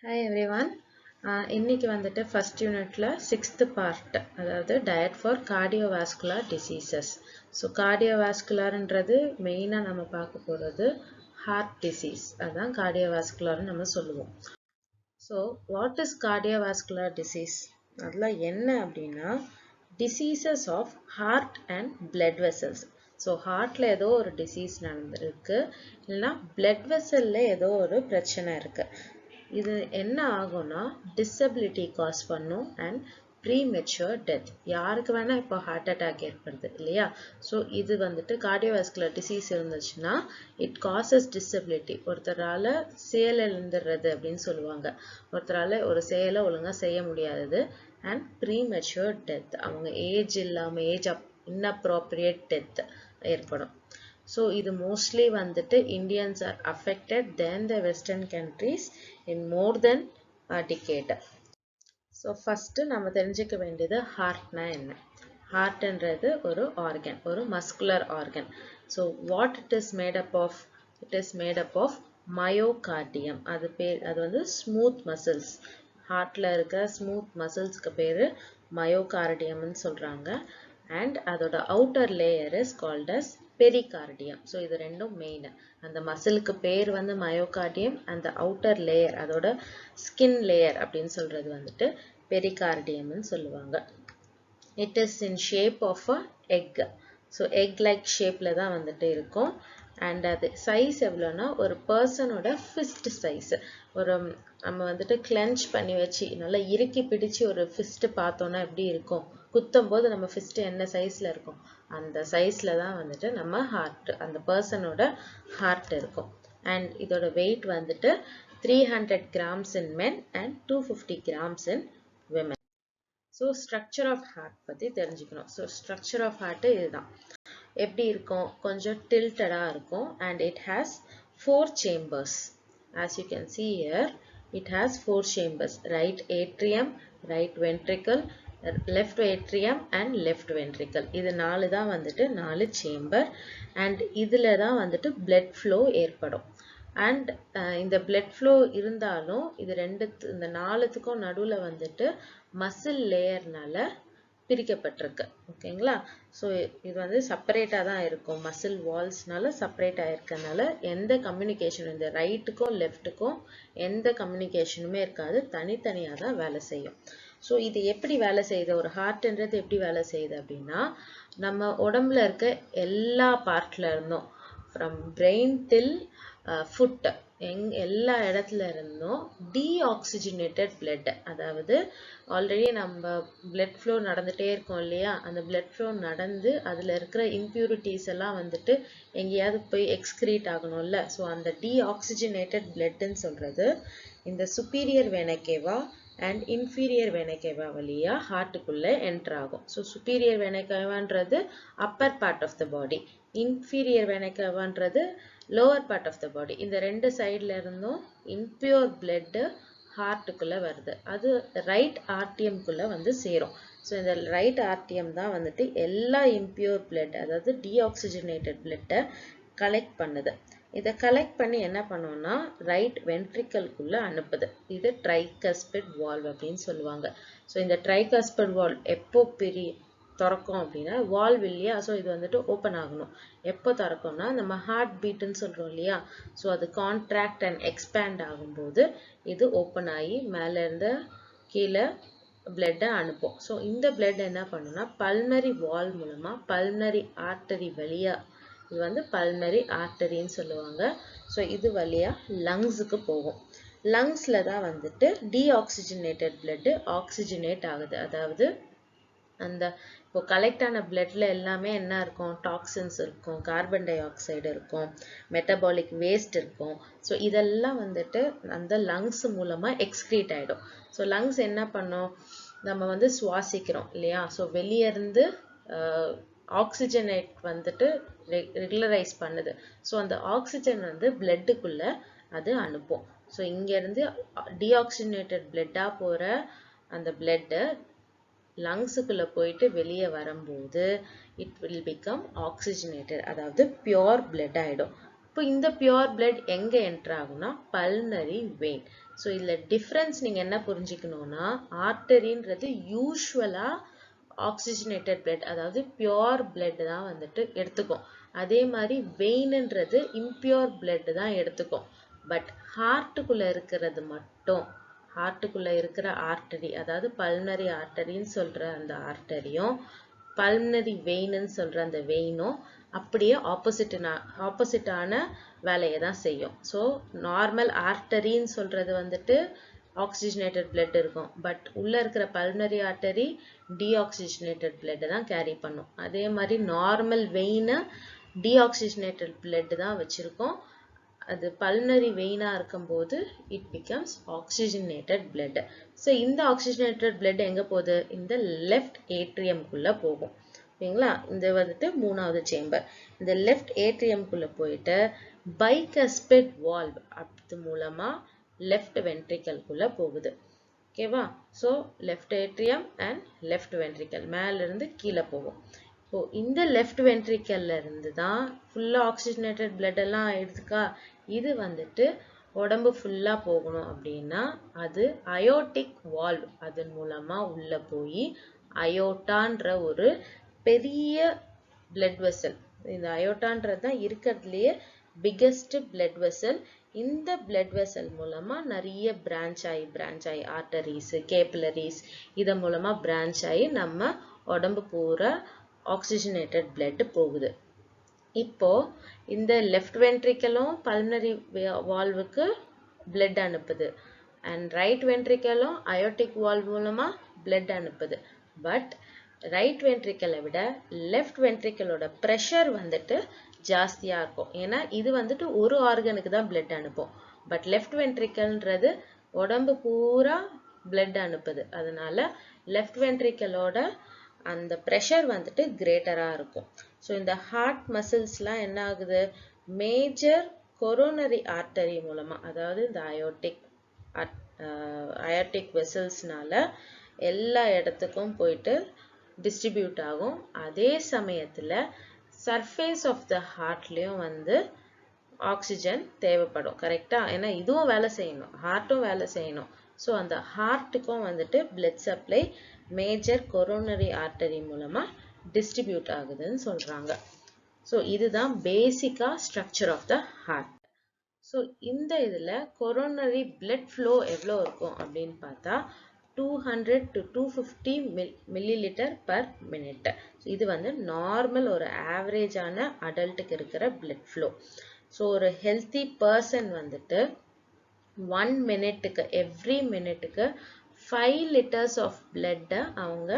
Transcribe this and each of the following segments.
Hi everyone. இன்னைக்கு வந்துட்டு first unitல 6th part அதாவது diet for cardiovascular diseases. So cardiovascularன்றது மெயினா நம்ம பார்க்க போறது heart disease. அதான் cardiovascular நம்ம சொல்லுவோம். So what is cardiovascular disease? அதுல என்ன அப்படின்னா diseases of heart and blood vessels. So heartல ஏதோ ஒரு disease நடந்திருக்கு இல்லைன்னா blood vesselல ஏதோ ஒரு பிரச்சனை இருக்கு. இது என்ன ஆகும்னா disability காஸ் பண்ணும் and premature death. யாருக்கு வேணா இப்போ heart attack ஏற்படுது இல்லையா? ஸோ இது வந்துட்டு cardiovascular disease இருந்துச்சுன்னா it causes disability. ஒருத்தரால செயல் இழந்துடுறது அப்படின்னு சொல்லுவாங்க. ஒருத்தரால ஒரு செயலை ஒழுங்கா செய்ய முடியாதது and premature death. அவங்க ஏஜ் இல்லாம inappropriate death ஏற்படும். So இது mostly வந்துட்டு Indians are affected than the Western countries in more than a decade. So first நம்ம தெரிஞ்சுக்க வேண்டியது heartனா என்ன? Heartன்றது ஒரு organ, ஒரு muscular organ. So what it is made up of? It is made up of myocardium. அது வந்து smooth muscles. Heartல இருக்க smooth musclesக்கு பேரு myocardium ன்னு சொல்றாங்க. And அதோட outer layer is called as pericardium. So இது ரெண்டும் main. அந்த மசிலுக்கு பேர் வந்து myocardium and the outer layer அதோட skin layer அப்படின்னு சொல்றது வந்துட்டு pericardium ன்னு சொல்லுவாங்க. It is in shape of a egg. So egg like shapeல தான் வந்துட்டு இருக்கும். And அது size எவ்வளோனா ஒரு பர்சனோட fist size. ஒரு நம்ம வந்துட்டு clench பண்ணி வச்சு நல்லா இறுக்கி பிடிச்சு ஒரு fist பார்த்தோம்னா எப்படி இருக்கும்? குத்தும் போது நம்ம fist என்ன சைஸ்ல இருக்கும்? அந்த சைஸ்ல தான் வந்துட்டு நம்ம ஹார்ட் அந்த பர்சனோட ஹார்ட் இருக்கும். And இதோட weight வந்துட்டு 300 grams in men and 250 grams in women. So structure of heart பத்தி தெரிஞ்சுக்கணும். So structure of heart இதுதான். எப்படி இருக்கும்? கொஞ்சம் tilted-ஆ இருக்கும் and it has 4 chambers. As you can see here, it has 4 chambers. Right atrium, right ventricle, left atrium and left ventricle. இது 4 தான் வந்துட்டு 4 chamber and இதுல தான் வந்துட்டு blood flow ஏற்படும். And இந்த blood flow இருந்தாலும் இது இந்த 4த்துக்கும் நடுவுல வந்துட்டு muscle layerனால பிரிக்கப்பட்டிருக்கு. ஓகேங்களா? ஸோ இது வந்து செப்பரேட்டாக தான் இருக்கும். மசில் வால்ஸ்னால செப்பரேட் ஆயிருக்கனால எந்த கம்யூனிகேஷன் இந்த ரைட்டுக்கும் லெஃப்ட்டுக்கும் எந்த கம்யூனிகேஷனுமே இருக்காது. தனித்தனியாக தான் வேலை செய்யும். ஸோ இது எப்படி வேலை செய்யுது? ஒரு ஹார்ட்ன்றது எப்படி வேலை செய்யுது அப்படின்னா நம்ம உடம்புல இருக்க எல்லா பார்ட்ல இருந்தும் ஃப்ரம் பிரெயின் டில் ஃபுட் எல்லா இடத்துல இருந்தும் டீஆக்சிஜனேட்டட் பிளட் அதாவது ஆல்ரெடி நம்ம பிளட் ஃப்ளோ நடந்துட்டே இருக்கோம் இல்லையா? அந்த பிளட் ஃப்ளோ நடந்து அதில் இருக்கிற இம்ப்யூரிட்டிஸ் எல்லாம் வந்துட்டு எங்கேயாவது போய் எக்ஸ்கிரீட் ஆகணும்ல. ஸோ அந்த டீஆக்சிஜனேட்டட் பிளட்ன்னு சொல்றது இந்த superior vena cava and inferior vena cava வழியா ஹார்ட்டுக்குள்ள என்டர் ஆகும். ஸோ superior vena cavaன்றது upper part of the body, inferior vena cavaன்றது lower part of the body. இந்த ரெண்டு சைடுல இருந்தும் impure blood ஹார்ட்டுக்குள்ள வருது. அது ரைட் ஆர்டிஎம்குள்ள வந்து சேரும். ஸோ இந்த ரைட் ஆர்டிஎம் தான் வந்துட்டு எல்லா impure blood அதாவது டீஆக்சிஜனேட்டட் பிளட்டை கலெக்ட் பண்ணுது. இதை கலெக்ட் பண்ணி என்ன பண்ணுவோம்னா ரைட் வென்ட்ரிக்கல்குள்ள அனுப்புது. இது ட்ரைகஸ்பிட் வால்வ் அப்படின்னு சொல்லுவாங்க. ஸோ இந்த ட்ரைகஸ்பிட் வால்வ் எப்போ திறக்கும் அப்படின்னா வால்வ் இல்லையா? ஸோ இது வந்துட்டு ஓப்பன் ஆகணும். எப்போ திறக்கும்னா நம்ம ஹார்ட் பீட்டுன்னு சொல்றோம் இல்லையா? ஸோ அது கான்ட்ராக்ட் அண்ட் எக்ஸ்பேண்ட் ஆகும்போது இது ஓப்பன் ஆகி மேலே இருந்து கீழே பிளட்டை அனுப்பும். ஸோ இந்த பிளட் என்ன பண்ணுன்னா பல்மரி வால்வ் மூலமா பல்மரி ஆர்டரி வழியா இது வந்து பல்மரி ஆர்டரின்னு சொல்லுவாங்க. ஸோ இது வழியா லங்ஸுக்கு போகும். லங்ஸ்ல தான் வந்துட்டு டீஆக்சிஜனேட்டட் பிளட் ஆக்சிஜனேட் ஆகுது. அதாவது அந்த இப்போ கலெக்ட் ஆன பிளட்ல எல்லாமே என்ன இருக்கும்? டாக்ஸின்ஸ் இருக்கும், கார்பன் டை ஆக்சைடு இருக்கும், மெட்டபாலிக் வேஸ்ட் இருக்கும். ஸோ இதெல்லாம் வந்துட்டு அந்த லங்ஸ் மூலமா எக்ஸ்கிரீட் ஆயிடும். ஸோ லங்ஸ் என்ன பண்ணும்? நம்ம வந்து சுவாசிக்கிறோம் இல்லையா? ஸோ வெளியே இருந்து ஆக்சிஜனேட் வந்துட்டு ரெகுலரைஸ் பண்ணுது. ஸோ அந்த ஆக்சிஜன் வந்து பிளட்டுக்குள்ள அது அனுப்பும். ஸோ இங்கேருந்து டீஆக்சிஜனேட்டட் பிளட்டாக போகிற அந்த பிளட்டை லங்ஸுக்குள்ள போயிட்டு வெளியே வரும்போது இட் வில் பிகம் ஆக்சிஜனேட்டட் அதாவது பியோர் பிளட் ஆகிடும். இப்போ இந்த பியூர் பிளட் எங்க என்டர் ஆகும்னா பல்னரி வெயின். ஸோ இதுல டிஃபரன்ஸ் நீங்க என்ன புரிஞ்சுக்கணும்னா ஆர்டரின்றது யூஸ்வலா ஆக்சிஜனேட்டட் பிளட் அதாவது பியூர் பிளட் தான் வந்துட்டு எடுத்துக்கும். அதே மாதிரி வெயின்ன்றது இம்பியூர் பிளட் தான் எடுத்துக்கும். பட் ஹார்ட்டுக்குள்ள இருக்கிறது மட்டும் ஹார்ட்டுக்குள்ள இருக்கிற ஆர்டரி அதாவது பல்னரி ஆர்டரின்னு சொல்ற அந்த ஆர்டரியும் பல்னரி வெயின்னு சொல்ற அந்த வெயினும் அப்படியே ஆப்போசிட்டான வேலையை தான் செய்யும். ஸோ நார்மல் ஆர்டரின்னு சொல்றது வந்துட்டு ஆக்சிஜனேட்டட் பிளட் இருக்கும். பட் உள்ள இருக்கிற பல்னரி ஆர்டரி டீஆக்சிஜனேட்டட் பிளட் தான் கேரி பண்ணும். அதே மாதிரி நார்மல் வெயினை டீஆக்சிஜனேட்டட் பிளட் தான் வச்சிருக்கோம். அது பல்னரி வெயினா இருக்கும்போது it becomes oxygenated blood. So இந்த ஆக்சிஜனேட்டட் பிளட் எங்க போகுது? இந்த லெஃப்ட் ஏட்ரியம்குள்ள போகும். ஓகேங்களா? இந்த வந்துட்டு மூணாவது சேம்பர். இந்த லெஃப்ட் ஏட்ரியம்குள்ள போயிட்டு பைகஸ்பிட் வால்வ் அது மூலமா லெஃப்ட் வென்ட்ரிக்கல்குள்ள போகுது. ஓகேவா? So left atrium and left ventricle மேல இருந்து கீழே போகும். ஸோ இந்த லெஃப்ட் வென்ட்ரிக்கல்ல இருந்து தான் ஃபுல்லா ஆக்சிஜனேட்டட் பிளட் எல்லாம் ஆயிடுதுக்கா. இது வந்துட்டு உடம்பு ஃபுல்லா போகணும் அப்படின்னா அது அயோட்டிக் வால்வ் அதன் மூலமா உள்ள போய் அயோட்டான்ற ஒரு பெரிய பிளட் வெசல். இந்த அயோட்டான்றது தான் இருக்கிறதுலயே பிக்கெஸ்ட் பிளட் வெசல். இந்த பிளட் வெசல் மூலமா நிறைய பிரான்ச் ஆகி ஆர்டரிஸ் கேபிலரிஸ் இதன் மூலமா பிரான்ச் ஆகி நம்ம உடம்பு பூரா ஆக்சிஜனேட்டட் பிளட் போகுது. இப்போ இந்த லெஃப்ட் வென்ட்ரிக்கலும் பல்மனரி வால்வுக்கு பிளட் அனுப்புது அண்ட் ரைட் வென்ட்ரிக்கலும் அயோட்டிக் வால்வ் மூலமா பிளட் அனுப்புது. பட் ரைட் வென்ட்ரிக்கலை விட லெஃப்ட் வென்ட்ரிக்கலோட ப்ரெஷர் வந்துட்டு ஜாஸ்தியா இருக்கும். ஏன்னா இது வந்துட்டு ஒரு ஆர்கனுக்கு தான் பிளட் அனுப்பும். பட் லெஃப்ட் வென்ட்ரிக்கல்ன்றது உடம்பு பூரா பிளட் அனுப்புது. அதனால லெஃப்ட் வென்ட்ரிக்கலோட அந்த ப்ரெஷர் வந்துட்டு கிரேட்டரா இருக்கும். ஸோ இந்த ஹார்ட் மசில்ஸ்லாம் என்ன ஆகுது? மேஜர் கொரோனரி ஆர்டரி மூலமா அதாவது இந்த அயோட்டிக் வெசல்ஸ்னால எல்லா இடத்துக்கும் போயிட்டு டிஸ்ட்ரிபியூட் ஆகும். அதே சமயத்துல சர்ஃபேஸ் ஆஃப் த ஹார்ட்லயும் வந்து ஆக்சிஜன் தேவைப்படும். கரெக்டா? ஏன்னா இதுவும் வேலை செய்யணும், ஹார்ட்டும் வேலை செய்யணும். ஸோ அந்த ஹார்ட்டுக்கும் வந்துட்டு blood supply major coronary artery மூலமா டிஸ்ட்ரிபியூட் ஆகுதுன்னு சொல்றாங்க. ஸோ இதுதான் பேசிக்கா structure of the heart. So இந்த இதுல கொரோனரி பிளட் ஃப்ளோ எவ்வளோ இருக்கும் அப்படின்னு பார்த்தா 200 to 250 milliliter per minute. இது வந்து நார்மல் ஒரு ஆவரேஜான அடல்ட்டுக்கு இருக்கிற பிளட் ஃப்ளோ. ஸோ ஒரு ஹெல்த்தி பர்சன் வந்துட்டு 1 மினிட்டுக்கு எவ்ரி மினிட்டுக்கு 5 liters ஆஃப் பிளட்டை அவங்க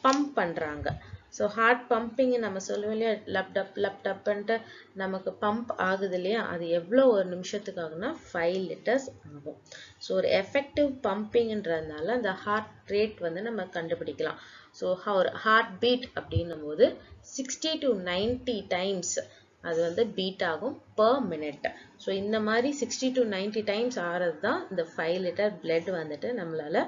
பம்ப் பண்றாங்க. ஸோ ஹார்ட் பம்பிங் நம்ம சொல்லுவோம் இல்லையா, லப்டப்ன்ட்டு நமக்கு பம்ப் ஆகுது இல்லையா, அது எவ்வளோ ஒரு நிமிஷத்துக்கு ஆகுனா 5 liters ஆகும். ஸோ ஒரு எஃபெக்டிவ் பம்பிங்ன்றதுனால அந்த ஹார்ட் ரேட் வந்து நம்ம கண்டுபிடிக்கலாம். ஸோ ஒரு ஹார்ட் பீட் அப்படின்னும் போது 60 to 90 times அது வந்து பீட் ஆகும் per minute. ஸோ இந்த மாதிரி 60 to 90 times ஆறது தான் இந்த 5 liter blood வந்துட்டு நம்மளால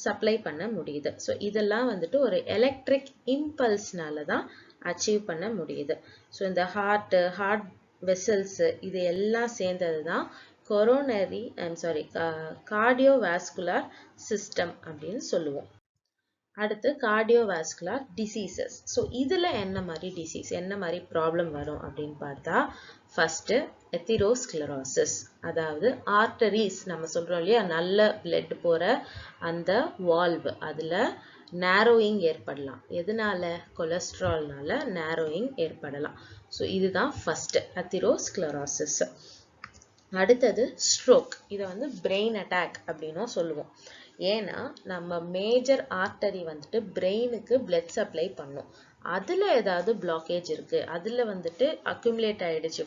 சப்ளை பண்ண முடியுது. ஸோ இதெல்லாம் வந்துட்டு ஒரு எலக்ட்ரிக் இம்பல்ஸ்னால தான் அச்சீவ் பண்ண முடியுது. ஸோ இந்த ஹார்ட் வெசல்ஸ் இது எல்லாம் சேர்ந்தது தான் கார்டியோவாஸ்குலர் சிஸ்டம் அப்படின்னு சொல்லுவோம். அடுத்து கார்டியோவாஸ்குலர் டிசீசஸ். ஸோ இதுல என்ன மாதிரி டிசீஸ், என்ன மாதிரி ப்ராப்ளம் வரும் அப்படின்னு பார்த்தா ஃபர்ஸ்ட் எத்திரோஸ்க்ளரோசிஸ். அதாவது ஆர்டரிஸ் நம்ம சொல்றோம் இல்லையா, நல்ல பிளட் போற அந்த வால்வ் அதுல நேரோயிங் ஏற்படலாம். எதனால? கொலஸ்ட்ரால்னால நேரோயிங் ஏற்படலாம். ஸோ இதுதான் ஃபர்ஸ்ட் எத்திரோஸ்க்ளரோசிஸ். அடுத்தது ஸ்ட்ரோக். இதை வந்து பிரெயின் அட்டாக் அப்படின்னும் சொல்லுவோம். ஏன்னா நம்ம மேஜர் ஆர்டரி வந்துட்டு பிரெயினுக்கு பிளட் சப்ளை பண்ணும். அதுல ஏதாவது பிளாக்கேஜ் இருக்கு, அதுல வந்துட்டு அக்யூமுலேட் ஆயிடுச்சு,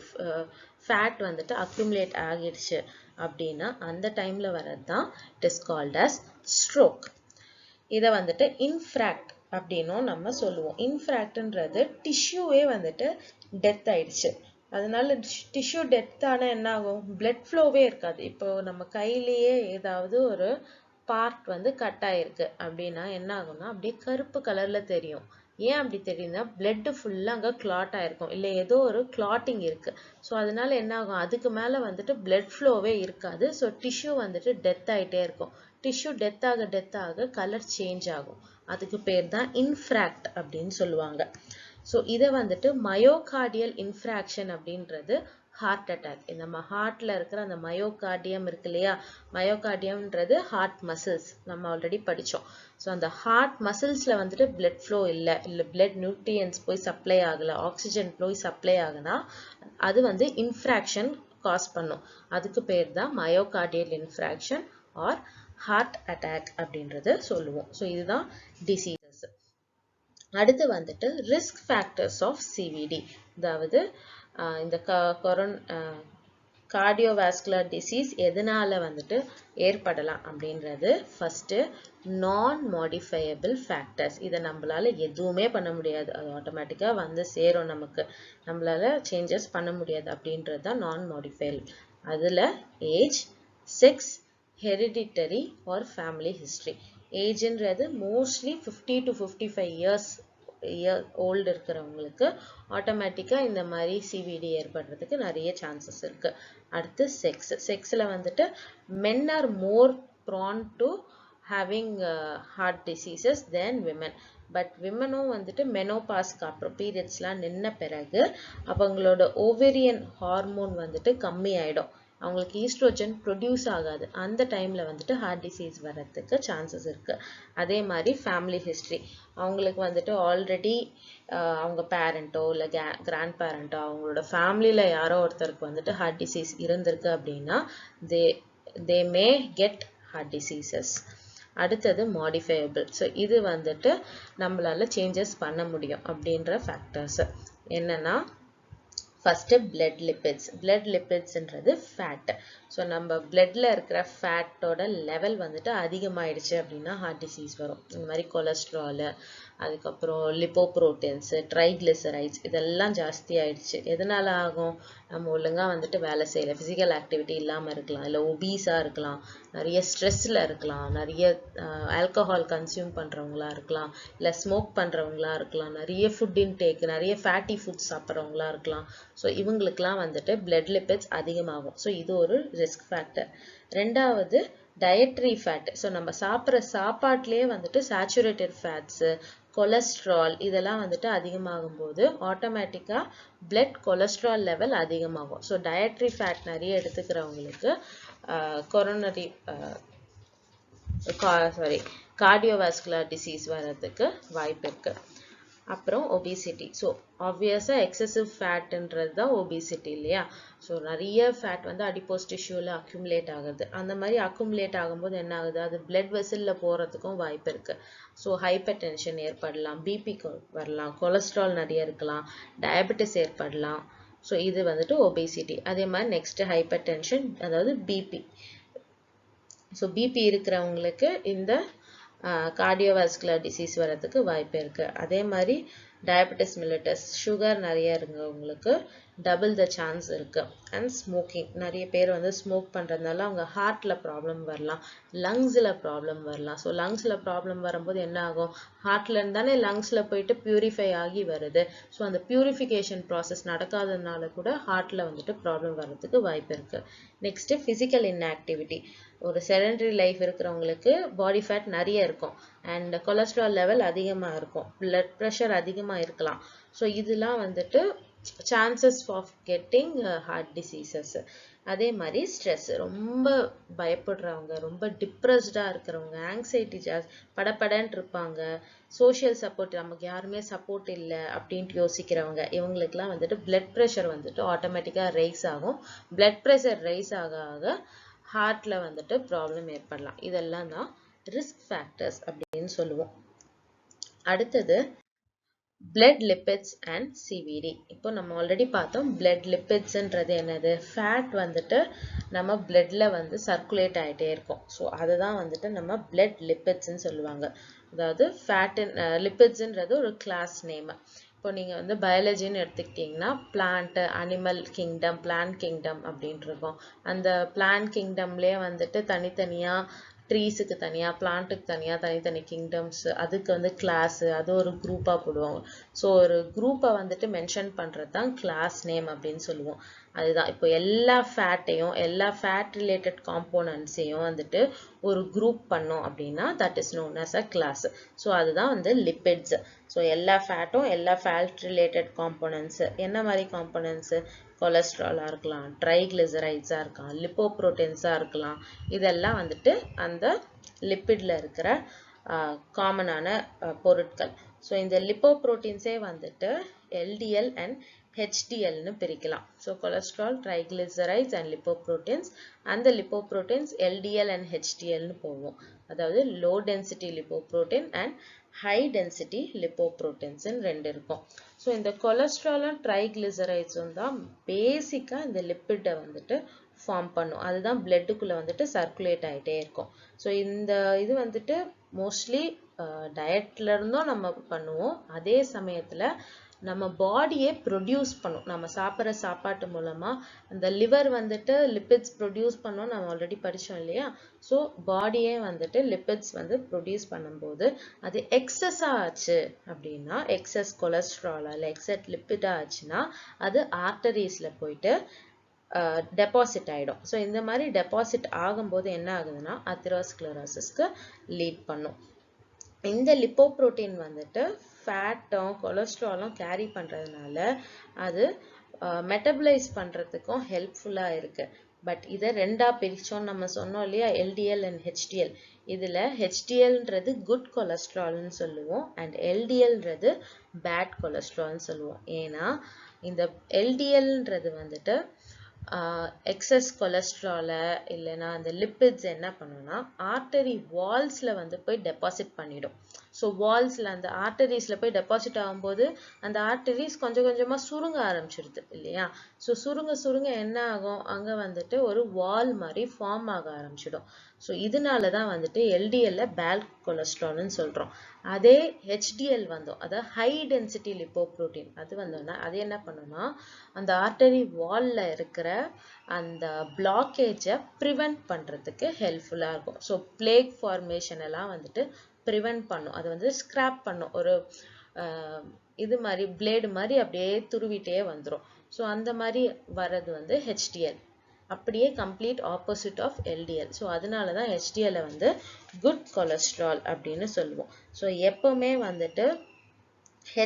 ஃபேட் வந்துட்டு அக்யூமுலேட் ஆகிடுச்சு அப்படின்னா அந்த டைம்ல வர்றதுதான் it is called as stroke. இதை வந்துட்டு இன்ஃப்ராக்ட் அப்படின்னும் நம்ம சொல்லுவோம். இன்ஃப்ராக்ட்ன்றது டிஷ்யூவே வந்துட்டு டெத் ஆயிடுச்சு. அதனால டிஷ்யூ டெத் ஆனா என்ன ஆகும்? பிளட் ஃப்ளோவே இருக்காது. இப்போ நம்ம கையிலேயே ஏதாவது ஒரு பார்ட் வந்து கட் ஆயிருக்கு அப்படின்னா என்ன ஆகும்னா அப்படியே கருப்பு கலர்ல தெரியும். ஏன் அப்படி தெரியுதுன்னா blood ஃபுல்லா அங்க clot ஆயிருக்கும், இல்லை ஏதோ ஒரு clotting இருக்கு. ஸோ அதனால என்ன ஆகும், அதுக்கு மேல வந்துட்டு blood flowவே இருக்காது. ஸோ டிஷ்யூ வந்துட்டு டெத் ஆயிட்டே இருக்கும். டிஷ்யூ டெத் ஆக கலர் சேஞ்ச் ஆகும். அதுக்கு பேர் தான் இன்ஃப்ராக்ட் அப்படின்னு சொல்லுவாங்க. ஸோ இதை வந்துட்டு மயோகார்டியல் இன்ஃப்ராக்ஷன் அப்படின்றது ஹார்ட் அட்டாக். நம்ம ஹார்ட்ல இருக்கிற அந்த மயோகார்டியம் இருக்கு இல்லையா, மயோகார்டியம்ன்றது ஹார்ட் மசில்ஸ், நம்ம ஆல்ரெடி படிச்சோம். ஸோ அந்த ஹார்ட் மசில்ஸ்ல வந்துட்டு பிளட் ஃப்ளோ இல்லை பிளட் நியூட்ரியன்ஸ் போய் சப்ளை ஆகல, ஆக்சிஜன் போய் சப்ளை ஆகுனா அது வந்து இன்ஃப்ராக்ஷன் காஸ் பண்ணும். அதுக்கு பேர் தான் myocardial infraction or heart attack அப்படின்றது சொல்லுவோம். ஸோ இதுதான் டிசீசஸ். அடுத்து வந்துட்டு ரிஸ்க் ஃபேக்டர்ஸ் ஆஃப் சிவிடி, அதாவது இந்த கார்டியோவாஸ்குலர் டிசீஸ் எதனால வந்துட்டு ஏற்படலாம் அப்படின்றது. ஃபர்ஸ்ட் நான் மாடிஃபையபிள் ஃபேக்டர்ஸ், இதை நம்மளால எதுவுமே பண்ண முடியாது, அது ஆட்டோமேட்டிக்கா வந்து சேரும், நமக்கு நம்மளால சேஞ்சஸ் பண்ண முடியாது அப்படின்றது தான் நான் மாடிஃபையபிள். அதுல age, sex, hereditary or family history. ஏஜ்ன்றது மோஸ்ட்லி 50 to 55 இயர்ஸ் ஓல்டு இருக்கிறவங்களுக்கு ஆட்டோமேட்டிக்கா இந்த மாதிரி சிவிடி ஏற்படுறதுக்கு நிறைய சான்சஸ் இருக்கு. அடுத்து செக்ஸ்ல வந்துட்டு men are more prone to having heart diseases than women. But விமனும் வந்துட்டு மெனோபாஸ்க்கு அப்புறம் பீரியட்ஸ்லாம் நின்ன பிறகு அவங்களோட ஓவேரியன் ஹார்மோன் வந்துட்டு கம்மி ஆயிடும், அவங்களுக்கு ஈஸ்ட்ரோஜன் ப்ரொடியூஸ் ஆகாது. அந்த டைம்ல வந்துட்டு ஹார்ட் டிசீஸ் வர்றதுக்கு சான்சஸ் இருக்கு. அதே மாதிரி ஃபேமிலி ஹிஸ்டரி, அவங்களுக்கு வந்துட்டு ஆல்ரெடி அவங்க பேரண்ட்டோ இல்லை கிராண்ட் பேரண்ட்டோ அவங்களோட ஃபேமிலியில யாரோ ஒருத்தருக்கு வந்துட்டு ஹார்ட் டிசீஸ் இருந்திருக்கு அப்படின்னா they may get heart diseases. அடுத்தது மாடிஃபையபிள். ஸோ இது வந்துட்டு நம்மளால சேஞ்சஸ் பண்ண முடியும் அப்படின்ற ஃபேக்டர்ஸ் என்னன்னா, ஃபர்ஸ்ட் பிளட் லிப்பிட்ஸ். பிளட் லிப்பிட்ஸ்ன்றது ஃபேட். ஸோ நம்ம பிளட்ல இருக்கிற ஃபேட்டோட லெவல் வந்துட்டு அதிகமாயிடுச்சு அப்படின்னா ஹார்ட் டிசீஸ் வரும். இந்த மாதிரி கொலஸ்ட்ரால், அதுக்கப்புறம் லிப்போப்ரோட்டீன்ஸ், ட்ரைக்ளிசரைட்ஸ் இதெல்லாம் ஜாஸ்தி ஆயிடுச்சு. எதனால ஆகும், நம்ம ஒழுங்கா வந்துட்டு வேலை செய்யல, பிசிக்கல் ஆக்டிவிட்டி இல்லாமல் இருக்கலாம், இல்லை ஒபீஸாக இருக்கலாம், நிறைய ஸ்ட்ரெஸ்ல இருக்கலாம், நிறைய ஆல்கஹால் கன்சியூம் பண்ணுறவங்களா இருக்கலாம், இல்லை ஸ்மோக் பண்ணுறவங்களா இருக்கலாம், நிறைய ஃபுட் இன்டேக், நிறைய ஃபேட்டி ஃபுட்ஸ் சாப்பிட்றவங்களா இருக்கலாம். ஸோ இவங்களுக்குலாம் வந்துட்டு பிளட் லிப்பிட்ஸ் அதிகமாகும். ஸோ இது ஒரு ரிஸ்க் ஃபேக்டர். ரெண்டாவது டயட்ரி ஃபேட். ஸோ நம்ம சாப்பிட்ற சாப்பாட்லேயே வந்துட்டு சேச்சுரேட்டட் ஃபேட்ஸு, கொலஸ்ட்ரால் இதெல்லாம் வந்துட்டு அதிகமாகும் போது ஆட்டோமேட்டிக்கா பிளட் கொலஸ்ட்ரால் லெவல் அதிகமாகும். ஸோ டயட்ரி ஃபேட் நிறைய எடுத்துக்கிறவங்களுக்கு கொரோனரி கார்டியோவாஸ்குலர் டிசீஸ் வர்றதுக்கு வாய்ப்பு இருக்கு. அப்புறம் ஒபிசிட்டி. ஸோ ஆப்வியஸாக எக்ஸசிவ் ஃபேட்ன்றது தான் ஒபிசிட்டி இல்லையா. ஸோ நிறைய ஃபேட் வந்து அடிப்போஸ் டிஷ்யூவில் அக்யூமுலேட் ஆகுது. அந்த மாதிரி அக்யூமுலேட் ஆகும்போது என்ன ஆகுது, அது பிளட் வெசலில் போகிறதுக்கும் வாய்ப்பு இருக்குது. ஸோ ஹைப்பர் டென்ஷன் ஏற்படலாம், பிபி வரலாம், கொலஸ்ட்ரால் நிறைய இருக்கலாம், டயபெட்டிஸ் ஏற்படலாம். ஸோ இது வந்துட்டு ஒபிசிட்டி. அதே மாதிரி நெக்ஸ்ட் ஹைப்பர் டென்ஷன், அதாவது பிபி. ஸோ பிபி இருக்கிறவங்களுக்கு இந்த கார்டியோவாஸ்குலர் டிசீஸ் வர்றதுக்கு வாய்ப்பு இருக்கு. அதே மாதிரி டயபெட்டிஸ் மிலிட்டஸ், சுகர் நிறைய இருக்கவங்களுக்கு டபுள் த சான்ஸ் இருக்கு. அண்ட் ஸ்மோக்கிங், நிறைய பேர் வந்து ஸ்மோக் பண்றதுனால அவங்க ஹார்ட்ல ப்ராப்ளம் வரலாம், லங்ஸ்ல ப்ராப்ளம் வரலாம். ஸோ லங்ஸ்ல ப்ராப்ளம் வரும்போது என்ன ஆகும், ஹார்ட்ல இருந்தானே லங்ஸ்ல போயிட்டு பியூரிஃபை ஆகி வருது. ஸோ அந்த பியூரிஃபிகேஷன் ப்ராசஸ் நடக்காததுனால கூட ஹார்ட்ல வந்துட்டு ப்ராப்ளம் வர்றதுக்கு வாய்ப்பு இருக்கு. Next physical inactivity. ஒரு செடன்டரி லைஃப் இருக்கிறவங்களுக்கு பாடி ஃபேட் நிறைய இருக்கும் அண்ட் கொலஸ்ட்ரால் லெவல் அதிகமாக இருக்கும், பிளட் ப்ரெஷர் அதிகமாக இருக்கலாம். ஸோ இதெல்லாம் வந்துட்டு chances of getting heart diseases. அதே மாதிரி ஸ்ட்ரெஸ், ரொம்ப பயப்படுறவங்க, ரொம்ப டிப்ரெஸ்டாக இருக்கிறவங்க, ஆங்ஸைட்டி படப்படன்னு இருப்பாங்க, சோஷியல் சப்போர்ட் நமக்கு யாருமே சப்போர்ட் இல்லை அப்படின்ட்டு யோசிக்கிறவங்க, இவங்களுக்குலாம் வந்துட்டு பிளட் ப்ரெஷர் வந்துட்டு ஆட்டோமேட்டிக்காக ரைஸ் ஆகும். பிளட் ப்ரெஷர் ரைஸ் ஆக ஹார்ட்ல வந்துட்டு ப்ராப்ளம் ஏற்படலாம். இதெல்லாம் தான் ரிஸ்க் ஃபேக்டர்ஸ் அப்படின்னு சொல்லுவோம். அடுத்தது blood lipids and CVD. இப்போ நம்ம ஆல்ரெடி பார்த்தோம் blood lipidsன்றது என்னது, ஃபேட் வந்துட்டு நம்ம பிளட்ல வந்து சர்க்குலேட் ஆகிட்டே இருக்கும். ஸோ அதுதான் வந்துட்டு நம்ம blood lipidsன்னு சொல்லுவாங்க. அதாவது ஃபேட் லிப்பிட்ஸ்ன்றது ஒரு கிளாஸ் நேம். இப்போ நீங்கள் வந்து பயாலஜின்னு எடுத்துக்கிட்டிங்கன்னா plant, animal kingdom, plant kingdom அப்படின்ட்டு இருக்கும். அந்த பிளான்ட் கிங்டம்லேயே வந்துட்டு தனித்தனியாக ட்ரீஸுக்கு தனியாக பிளான்ட்டுக்கு தனியாக தனித்தனி கிங்டம்ஸ், அதுக்கு வந்து கிளாஸ், அது ஒரு குரூப்பாக போடுவாங்க. ஸோ ஒரு குரூப்பை வந்துட்டு மென்ஷன் பண்ணுறது தான் கிளாஸ் நேம் அப்படின்னு சொல்லுவோம். அதுதான் இப்போ எல்லா ஃபேட்டையும் எல்லா ஃபேட் ரிலேட்டட் காம்போனன்ட்ஸையும் வந்துட்டு ஒரு குரூப் பண்ணோம் அப்படின்னா that is known as a class. So அதுதான் வந்து லிப்பிட்ஸ். ஸோ எல்லா ஃபேட்டும் எல்லா ஃபேட் ரிலேட்டட் காம்போனன்ட்ஸ் என்ன மாதிரி காம்போனன்ட்ஸு, கொலஸ்ட்ராலாக இருக்கலாம், ட்ரைக்ளிசரைட்ஸாக இருக்கலாம், லிப்போப்ரோட்டீன்ஸாக இருக்கலாம், இதெல்லாம் வந்துட்டு அந்த லிப்பிடில் இருக்கிற காமனான பொருட்கள். ஸோ இந்த லிப்போப்ரோட்டீன்ஸே வந்துட்டு LDL அண்ட் HDL னு பிரிக்கலாம். So cholesterol, triglycerides and lipoproteins. அந்த லிப்போப்ரோட்டீன்ஸ் LDL அண்ட் HDL னு போவோம். அதாவது low density lipoprotein and high density lipoproteins ரெண்டு இருக்கும். ஸோ இந்த கொலஸ்ட்ராலும் ட்ரைக்ளிசரைட்ஸும் தான் பேசிக்காக இந்த லிப்பிட்டை வந்துட்டு ஃபார்ம் பண்ணும். அதுதான் பிளட்டுக்குள்ளே வந்துட்டு சர்க்குலேட் ஆகிட்டே இருக்கும். ஸோ இந்த இது வந்துட்டு மோஸ்ட்லி டயட்ல இருந்தும் நம்ம பண்ணுவோம். அதே சமயத்தில் நம்ம பாடியே ப்ரொடியூஸ் பண்ணும். நம்ம சாப்பிட்ற சாப்பாட்டு மூலமாக அந்த லிவர் வந்துட்டு லிப்பிட்ஸ் ப்ரொடியூஸ் பண்ணோம், நம்ம ஆல்ரெடி படித்தோம் இல்லையா. ஸோ பாடியே வந்துட்டு லிப்பிட்ஸ் வந்து ப்ரொடியூஸ் பண்ணும்போது அது எக்ஸஸாக ஆச்சு அப்படின்னா, எக்ஸஸ் கொலஸ்ட்ரால் இல்லை எக்ஸஸ் லிப்பிடாக ஆச்சுன்னா அது ஆர்டரிஸில் போயிட்டு டெபாசிட் ஆகிடும். ஸோ இந்த மாதிரி டெபாசிட் ஆகும்போது என்ன ஆகுதுன்னா அத்தெரோஸ்க்ளரோசிஸ்க்கு லீட் பண்ணும். இந்த லிப்போப்ரோட்டீன் வந்துட்டு ஃபேட்டும் கொலஸ்ட்ராலும் கேரி பண்ணுறதுனால அது மெட்டபலைஸ் பண்ணுறதுக்கும் ஹெல்ப்ஃபுல்லாக இருக்குது. பட் இதை ரெண்டாக பிரித்தோம் நம்ம சொன்னோம் இல்லையா, LDL அண்ட் HDL. இதில் HDLன்றது குட் கொலஸ்ட்ரால்னு சொல்லுவோம் அண்ட் LDLன்றது பேட் கொலஸ்ட்ரால்னு சொல்லுவோம். ஏன்னா இந்த LDLன்றது வந்துட்டு எக்ஸஸ் கொலஸ்ட்ராலை இல்லைன்னா அந்த லிப்பிட்ஸ் என்ன பண்ணுன்னா ஆர்டரி வால்ஸில் வந்து போய் டெபாசிட் பண்ணிடும். ஸோ வால்ஸில் அந்த ஆர்டரிஸில் போய் டெபாசிட் ஆகும்போது அந்த ஆர்டரிஸ் கொஞ்சம் கொஞ்சமாக சுருங்க ஆரம்பிச்சிடுது இல்லையா. ஸோ சுருங்க சுருங்க என்ன ஆகும், அங்கே வந்துட்டு ஒரு வால் மாதிரி ஃபார்ம் ஆக ஆரம்பிச்சிடும். ஸோ இதனால தான் வந்துட்டு LDL பேட் கொலஸ்ட்ரால்னு சொல்கிறோம். அதே HDL வந்தோம், அதாவது ஹை டென்சிட்டி லிப்போப்ரோட்டீன், அது வந்தோன்னா அது என்ன பண்ணுன்னா அந்த ஆர்டரி வாலில் இருக்கிற அந்த பிளாக்கேஜை ப்ரிவென்ட் பண்ணுறதுக்கு ஹெல்ப்ஃபுல்லாக இருக்கும். ஸோ பிளேக் ஃபார்மேஷன் எல்லாம் வந்துட்டு ப்ரிவென்ட் பண்ணும். அது வந்து ஸ்க்ராப் பண்ணும். ஒரு இது மாதிரி பிளேடு மாதிரி அப்படியே துருவிட்டே வந்துடும். ஸோ அந்த மாதிரி வர்றது வந்து HDL. அப்படியே complete opposite of LDL. So அதனால தான் HDL வந்து குட் கொலஸ்ட்ரால் அப்படின்னு சொல்லுவோம். ஸோ எப்போவுமே வந்துட்டு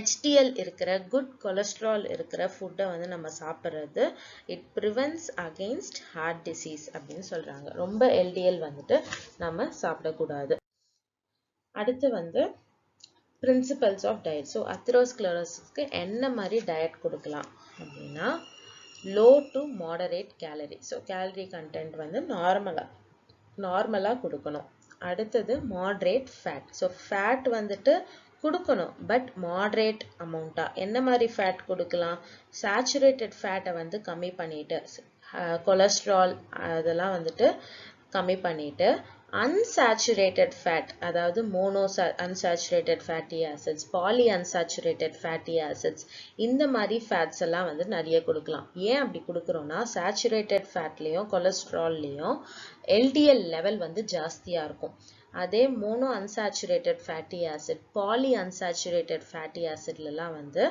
HDL இருக்கிற குட் கொலஸ்ட்ரால் இருக்கிற ஃபுட்டை வந்து நம்ம சாப்பிட்றது it prevents against heart disease அப்படின்னு சொல்கிறாங்க. ரொம்ப LDL வந்துட்டு நம்ம சாப்பிடக்கூடாது. அடுத்து வந்து பிரின்சிபல்ஸ் ஆஃப் டயட். ஸோ அத்தெரோஸ்க்ளரோசிஸ்க்கு என்ன மாதிரி டயட் கொடுக்கலாம் அப்படின்னா low to moderate calorie. So calorie content வந்து நார்மலாக கொடுக்கணும். அடுத்தது மாடரேட் ஃபேட். ஸோ ஃபேட் வந்துட்டு கொடுக்கணும் பட் மாடரேட் அமௌண்ட்டாக. என்ன மாதிரி ஃபேட் கொடுக்கலாம், சேச்சுரேட்டட் ஃபேட்டை வந்து கம்மி பண்ணிட்டு கொலஸ்ட்ரால் அதெல்லாம் வந்துட்டு கம்மி பண்ணிட்டு unsaturated fat, அதாவது unsaturated fatty acids, poly unsaturated fatty acids, இந்த மாதிரி ஃபேட்ஸ் எல்லாம் வந்து நிறைய கொடுக்கலாம். ஏன் அப்படி கொடுக்குறோம்னா சேச்சுரேட்டட் ஃபேட்லேயும் கொலஸ்ட்ரால்லையும் LDL லெவல் வந்து ஜாஸ்தியாக இருக்கும். அதே mono unsaturated fatty acid, poly unsaturated fatty ஆசிட்லாம் வந்து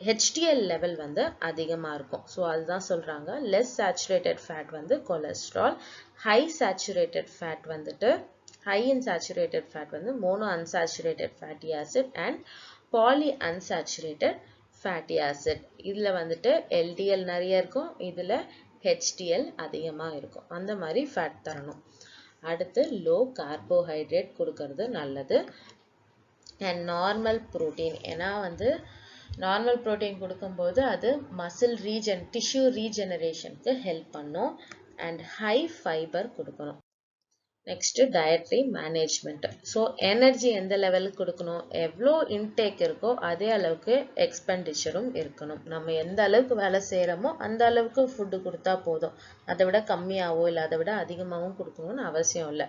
HDL லெவல் வந்து அதிகமாக இருக்கும். ஸோ அதுதான் சொல்கிறாங்க லெஸ் சேச்சுரேட்டட் ஃபேட் வந்து கொலஸ்ட்ரால், ஹை சேச்சுரேட்டட் ஃபேட் வந்துட்டு ஹை இன் சேச்சுரேட்டட் ஃபேட் வந்து mono unsaturated fatty acid and poly unsaturated fatty acid. இதில் வந்துட்டு LDL நிறைய இருக்கும், இதில் HDL அதிகமாக இருக்கும். அந்த மாதிரி ஃபேட் தரணும். அடுத்து லோ கார்போஹைட்ரேட் கொடுக்கறது நல்லது அண்ட் நார்மல் ப்ரோட்டீன். ஏன்னா வந்து நார்மல் ப்ரோட்டீன் கொடுக்கும்போது அது மசில் டிஷ்யூ ரீஜெனரேஷனுக்கு ஹெல்ப் பண்ணும் அண்ட் ஹை ஃபைபர் கொடுக்கணும். Next dietary management. So energy எந்த லெவலுக்கு கொடுக்கணும், எவ்வளோ இன்டேக் இருக்கோ அதே அளவுக்கு எக்ஸ்பெண்டிச்சரும் இருக்கணும். நம்ம எந்த அளவுக்கு வேலை செய்கிறோமோ அந்த அளவுக்கு ஃபுட்டு கொடுத்தா போதும். அதை விட கம்மியாகவோ இல்லை அதை விட அதிகமாகவும் கொடுக்கணும்னு அவசியம் இல்லை.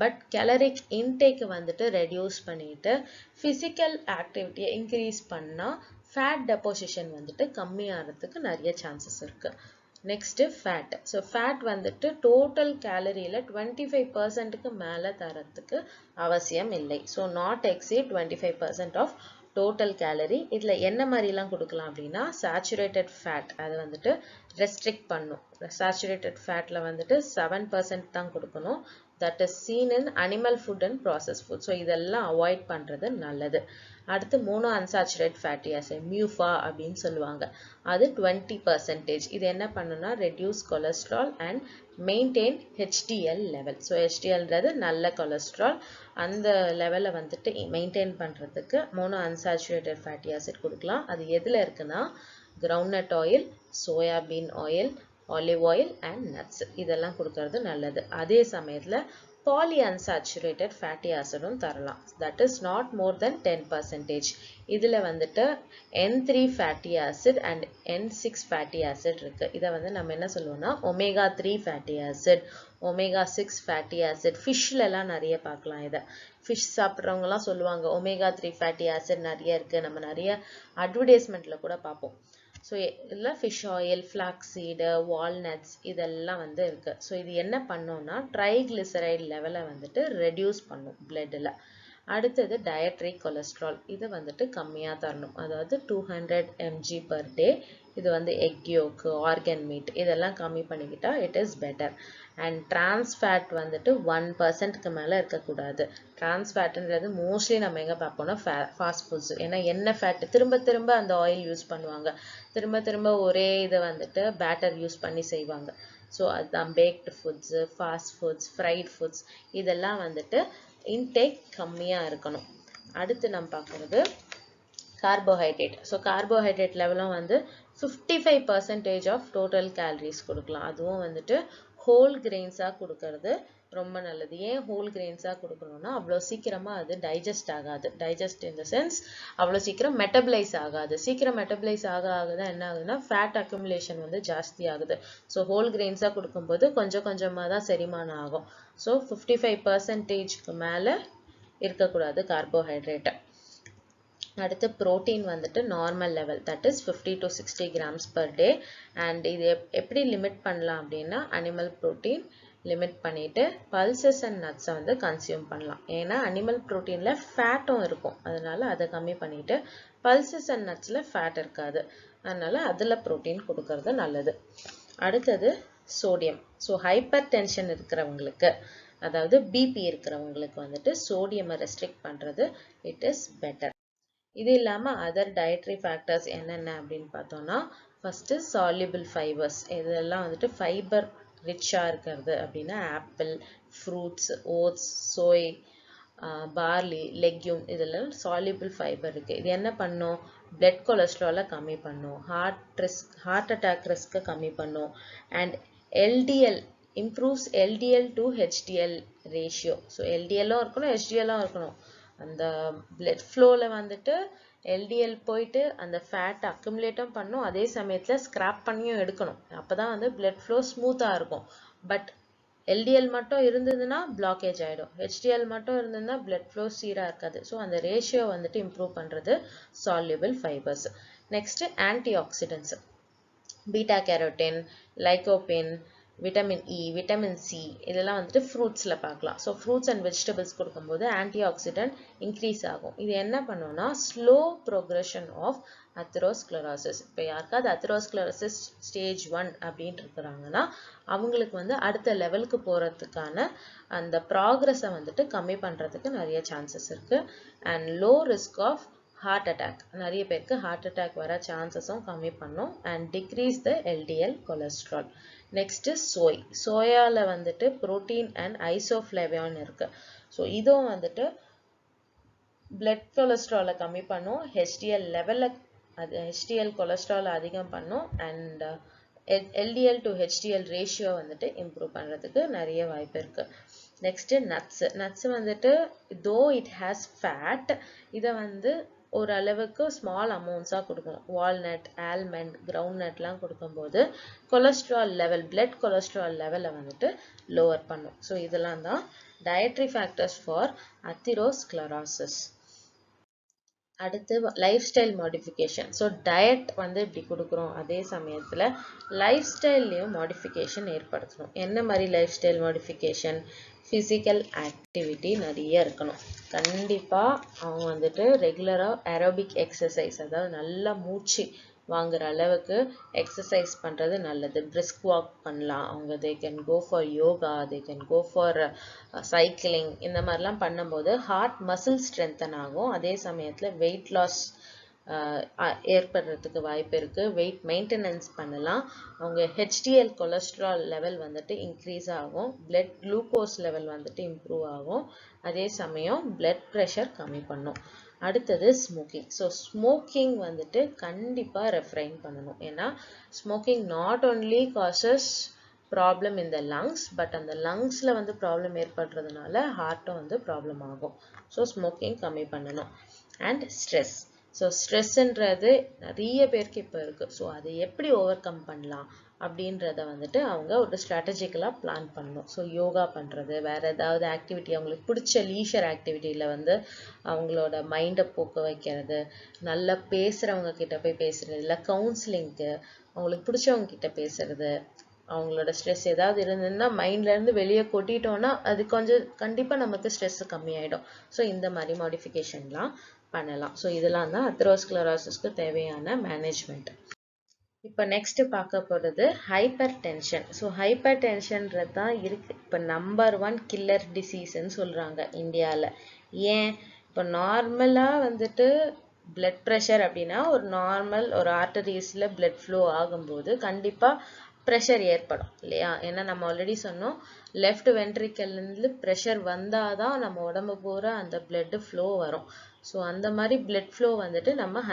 பட் கேலரிக் இன்டேக்கு வந்துட்டு ரெடியூஸ் பண்ணிட்டு ஃபிசிக்கல் ஆக்டிவிட்டியை இன்க்ரீஸ் பண்ணால் ஃபேட் டெபோசிஷன் வந்துட்டு கம்மியாகிறதுக்கு நிறைய சான்சஸ் இருக்குது. Next fat. ஸோ ஃபேட் வந்துட்டு டோட்டல் கேலரியில் 25%க்கு மேலே தரத்துக்கு அவசியம் இல்லை. So not exceed 25% of total calorie. இதில் என்ன மாதிரிலாம் கொடுக்கலாம் அப்படின்னா சேச்சுரேட்டட் ஃபேட் அது வந்துட்டு ரெஸ்ட்ரிக்ட் பண்ணும். சேச்சுரேட்டட் ஃபேட்டில் வந்துட்டு 7% தான் கொடுக்கணும். That is seen in animal food and process food. So இதெல்லாம் அவாய்ட் பண்ணுறது நல்லது. அடுத்து mono unsaturate fatty acid MUFA அப்படின்னு சொல்லுவாங்க. அது 20%. இது என்ன பண்ணுன்னா reduce cholesterol and maintain HDL level. So HDLன்றது நல்ல கொலஸ்ட்ரால். அந்த லெவலை வந்துட்டு மெயின்டைன் பண்ணுறதுக்கு மோனோ அன்சாச்சுரேட்டட் ஃபேட்டி ஆசிட் கொடுக்கலாம். அது எதில் இருக்குன்னா groundnut oil, soybean oil, olive oil and nuts இதெல்லாம் கொடுக்கறது நல்லது. அதே சமயத்தில் polyunsaturated fatty acidum தரலாம். That is not more than 10%. இதில் வந்துட்டு N3 fatty acid and N6 fatty acid இருக்கு. இதை வந்து நம்ம என்ன சொல்லுவோம்னா omega 3 fatty acid, omega 6 fatty acid. ஃபிஷ்லலாம் நிறைய பார்க்கலாம். இதை ஃபிஷ் சாப்பிட்றவங்கலாம் சொல்லுவாங்க omega 3 fatty acid நிறைய இருக்குது. நம்ம நிறைய அட்வர்டைஸ்மெண்ட்டில் கூட பார்ப்போம். ஸோ இதில் ஃபிஷ் ஆயில், ஃப்ளாக்ஸீடு, வால்நட்ஸ் இதெல்லாம் வந்து இருக்குது. ஸோ இது என்ன பண்ணோம்னா ட்ரைக்ளிசரைட் லெவலை வந்துட்டு ரெடியூஸ் பண்ணும் பிளட்டில். அடுத்தது டயட்ரி கொலஸ்ட்ரால். இது வந்துட்டு கம்மியாக தரணும். அதாவது 200 mg per day. இது வந்து எக் யோக்கு, ஆர்கன் மீட் இதெல்லாம் கம்மி பண்ணிக்கிட்டா it is better. And trans fat வந்துட்டு 1%க்கு மேலே இருக்கக்கூடாது. டிரான்ஸ் ஃபேட்டுன்றது மோஸ்ட்லி நம்ம எங்கே பார்ப்போம்னா ஃபாஸ்ட் ஃபுட்ஸ். ஏன்னா என்ன ஃபேட் திரும்ப திரும்ப அந்த ஆயில் யூஸ் பண்ணுவாங்க. திரும்ப திரும்ப ஒரே இதை வந்துட்டு பேட்டர் யூஸ் பண்ணி செய்வாங்க. ஸோ அதுதான் baked foods, fast foods, fried foods இதெல்லாம் வந்துட்டு இன்டேக் கம்மியாக இருக்கணும். அடுத்து நம்ம பார்க்குறது கார்போஹைட்ரேட். ஸோ கார்போஹைட்ரேட் லெவலும் வந்து 55% ஆஃப் டோட்டல் கேலரிஸ் கொடுக்கலாம். அதுவும் வந்துட்டு ஹோல் கிரெயின்ஸாக கொடுக்கறது ரொம்ப நல்லது. ஏன் ஹோல் கிரெயின்ஸாக கொடுக்கணும்னா அவ்வளோ சீக்கிரமாக அது டைஜஸ்ட் ஆகாது. டைஜஸ்ட் இன் த சென்ஸ் அவ்வளோ சீக்கிரம் மெட்டபிளைஸ் ஆகாது. சீக்கிரம் மெட்டபிளைஸ் ஆகுதான் என்ன ஆகுதுன்னா ஃபேட் அக்யூமுலேஷன் வந்து ஜாஸ்தி ஆகுது. ஸோ ஹோல் கிரெயின்ஸாக கொடுக்கும்போது கொஞ்சம் கொஞ்சமாக தான் செரிமானம் ஆகும். ஸோ 55%க்கு மேலே இருக்கக்கூடாது கார்போஹைட்ரேட்டை. அடுத்து புரோட்டீன் வந்துட்டு normal level, that is 50 to 60 grams per day. And இது எப்படி லிமிட் பண்ணலாம் அப்படின்னா அனிமல் ப்ரோட்டீன் லிமிட் பண்ணிவிட்டு பல்சஸ் அண்ட் நட்ஸை வந்து கன்சியூம் பண்ணலாம். ஏன்னா அனிமல் ப்ரோட்டீனில் ஃபேட்டும் இருக்கும். அதனால் அதை கம்மி பண்ணிவிட்டு பல்சஸ் அண்ட் நட்ஸில் ஃபேட் இருக்காது. அதனால் அதில் ப்ரோட்டீன் கொடுக்கறது நல்லது. அடுத்தது சோடியம். ஸோ ஹைப்பர் டென்ஷன் இருக்கிறவங்களுக்கு, அதாவது பிபி இருக்கிறவங்களுக்கு வந்துட்டு சோடியமை ரெஸ்ட்ரிக்ட் பண்ணுறது இட் இஸ் பெட்டர். இது இல்லாமல் அதர் டயட்ரி ஃபேக்டர்ஸ் என்னென்ன அப்படின்னு பார்த்தோம்னா ஃபஸ்ட்டு சால்யூபிள் ஃபைபர்ஸ். இதெல்லாம் வந்துட்டு ஃபைபர் ரிச்சாக இருக்கிறது அப்படின்னா ஆப்பிள், ஃப்ரூட்ஸ், ஓட்ஸ், சோய், பார்லி, லெக்யூம் இதெல்லாம் சால்யூபிள் ஃபைபர் இருக்குது. இது என்ன பண்ணும்? பிளட் கொலஸ்ட்ராலை கம்மி பண்ணும், ஹார்ட் அட்டாக் ரிஸ்க்கை கம்மி பண்ணும். And LDL improves LDL to HDL ratio. So LDLலும் இருக்கணும், HDLலும் இருக்கணும். அந்த பிளட் ஃப்ளோவில் வந்துட்டு LDL போயிட்டு அந்த ஃபேட் அக்குமுலேட்டும் பண்ணும், அதே சமயத்தில் ஸ்க்ராப் பண்ணியும் எடுக்கணும். அப்போ தான் வந்து பிளட் ஃப்ளோ ஸ்மூத்தாக இருக்கும். பட் LDL மட்டும் இருந்ததுன்னா பிளாக்கேஜ் ஆகிடும், HDL மட்டும் இருந்ததுன்னா பிளட் ஃப்ளோ சீராக இருக்காது. ஸோ அந்த ரேஷியோ வந்துட்டு இம்ப்ரூவ் பண்ணுறது soluble fibres. Next anti oxidants, beta carotene, lycopene, vitamin E, vitamin C இதெல்லாம் வந்துட்டு ஃப்ரூட்ஸில் பார்க்கலாம். ஸோ ஃப்ரூட்ஸ் அண்ட் வெஜிடபிள்ஸ் கொடுக்கும்போது ஆன்டி ஆக்சிடென்ட் இன்க்ரீஸ் ஆகும். இது என்ன பண்ணுன்னா ஸ்லோ ப்ரோக்ரஷன் ஆஃப் அத்தெரோஸ்க்ளரோசிஸ். இப்போ யாருக்காவது அத்தெரோஸ்க்ளரோசிஸ் ஸ்டேஜ் 1 அப்படின்ட்டு இருக்கிறாங்கன்னா அவங்களுக்கு வந்து அடுத்த லெவலுக்கு போகிறதுக்கான அந்த ப்ராக்ரஸை வந்துட்டு கம்மி பண்ணுறதுக்கு நிறைய சான்சஸ் இருக்குது. And low risk of heart attack, நிறைய பேருக்கு ஹார்ட் அட்டாக் வர சான்சஸும் கம்மி பண்ணும். And decrease the LDL cholesterol. Next சோயாவில் வந்துட்டு புரோட்டீன் அண்ட் ஐசோஃப்ளேவியான் இருக்குது. ஸோ இதுவும் வந்துட்டு பிளட் கொலஸ்ட்ராலை கம்மி பண்ணும், HDL லெவலில் HDL கொலஸ்ட்ரால் அதிகம் பண்ணும். And LDL to HDL ratio வந்துட்டு இம்ப்ரூவ் பண்ணுறதுக்கு நிறைய வாய்ப்பு இருக்குது. நெக்ஸ்ட்டு நட்ஸு வந்துட்டு தோ இட் ஹேஸ் ஃபேட், இதை வந்து ஓரளவுக்கு ஸ்மால் அமௌண்ட்ஸாக கொடுக்கணும். வால்நட், ஆல்மண்ட், கிரவுண்ட்நட்லாம் கொடுக்கும்போது கொலஸ்ட்ரால் லெவல், பிளட் கொலஸ்ட்ரால் லெவலை வந்துட்டு லோவர் பண்ணும். ஸோ இதெல்லாம் தான் டயட்ரி ஃபேக்டர்ஸ் ஃபார் அத்தெரோஸ்க்ளரோசிஸ். அடுத்து life style modification. So diet வந்து இப்படி கொடுக்குறோம், அதே சமயத்தில் லைஃப் ஸ்டைல்லையும் மாடிஃபிகேஷன் ஏற்படுத்தணும். என்ன மாதிரி life style modification? Physical activity நிறைய இருக்கணும். கண்டிப்பாக அவங்க வந்துட்டு ரெகுலராக ஏரோபிக் எக்ஸசைஸ், அதாவது நல்லா மூச்சு வாங்குற அளவுக்கு எக்ஸசைஸ் பண்ணுறது நல்லது. பிரிஸ்க் வாக் பண்ணலாம் அவங்க. They can go for yoga, they can go for cycling. இந்த மாதிரிலாம் பண்ணும்போது ஹார்ட் மசில் ஸ்ட்ரென்தன் ஆகும். அதே சமயத்தில் வெயிட் லாஸ் ஏற்படுறதுக்கு வாய்ப்பு இருக்குது. வெயிட் மெயின்டெனன்ஸ் பண்ணலாம். அவங்க ஹெச்டிஎல் கொலஸ்ட்ரால் லெவல் வந்துட்டு இன்க்ரீஸ் ஆகும். பிளட் குளுக்கோஸ் லெவல் வந்துட்டு இம்ப்ரூவ் ஆகும். அதே சமயம் பிளட் ப்ரெஷர் கம்மி பண்ணும். அடுத்தது ஸ்மோக்கிங். ஸோ ஸ்மோக்கிங் வந்துட்டு கண்டிப்பாக ரெஃப்ரைன் பண்ணணும். ஏன்னா smoking not only causes problem in the lungs, but அந்த லங்ஸில் வந்து ப்ராப்ளம் ஏற்படுறதுனால ஹார்ட்டும் வந்து ப்ராப்ளம் ஆகும். ஸோ ஸ்மோக்கிங் கம்மி பண்ணணும். And stress. ஸோ ஸ்ட்ரெஸ்ஸுன்றது நிறைய பேருக்கு இப்போ இருக்குது. ஸோ அதை எப்படி ஓவர் கம் பண்ணலாம் அப்படின்றத வந்துட்டு அவங்க ஒரு ஸ்ட்ராட்டஜிக்கலாக பிளான் பண்ணணும். ஸோ யோகா பண்ணுறது, வேறு ஏதாவது ஆக்டிவிட்டி, அவங்களுக்கு பிடிச்ச லீஷர் ஆக்டிவிட்டியில் வந்து அவங்களோட மைண்டை போக்க வைக்கிறது, நல்லா பேசுகிறவங்க கிட்ட போய் பேசுகிறது, இல்லை கவுன்சிலிங்க்கு அவங்களுக்கு பிடிச்சவங்க கிட்ட பேசுறது. அவங்களோட ஸ்ட்ரெஸ் ஏதாவது இருந்ததுன்னா மைண்ட்லேருந்து வெளியே கொட்டிட்டோன்னா அது கொஞ்சம் கண்டிப்பாக நமக்கு ஸ்ட்ரெஸ் கம்மியாயிடும். ஸோ இந்த மாதிரி மாடிஃபிகேஷன்லாம் பண்ணலாம். ஸோ இதெல்லாம் தான் அத்ரோஸ்க்ளரோசிஸ்க்கு தேவையான மேனேஜ்மெண்ட். இப்போ நெக்ஸ்ட் பார்க்க போகிறது ஹைப்பர் டென்ஷன். ஸோ ஹைப்பர் டென்ஷன்றது தான் இருக்கு இப்போ நம்பர் 1 கில்லர் டிசீஸ்ன்னு சொல்கிறாங்க இந்தியாவில். ஏன்? இப்போ நார்மலாக வந்துட்டு பிளட் ப்ரெஷர் அப்படின்னா ஒரு நார்மல் ஒரு ஆர்டரிஸில் பிளட் ஃப்ளோ ஆகும்போது கண்டிப்பாக ப்ரெஷர் ஏற்படும் இல்லையா? ஏன்னா நம்ம ஆல்ரெடி சொன்னோம், லெஃப்ட் வென்ட்ரிக்கல்லேருந்து ப்ரெஷர் வந்தால் தான் நம்ம உடம்பு பூரா அந்த பிளட் ஃப்ளோ வரும். ஸோ அந்த மாதிரி பிளட் ஃப்ளோ வந்துட்டு நம்ம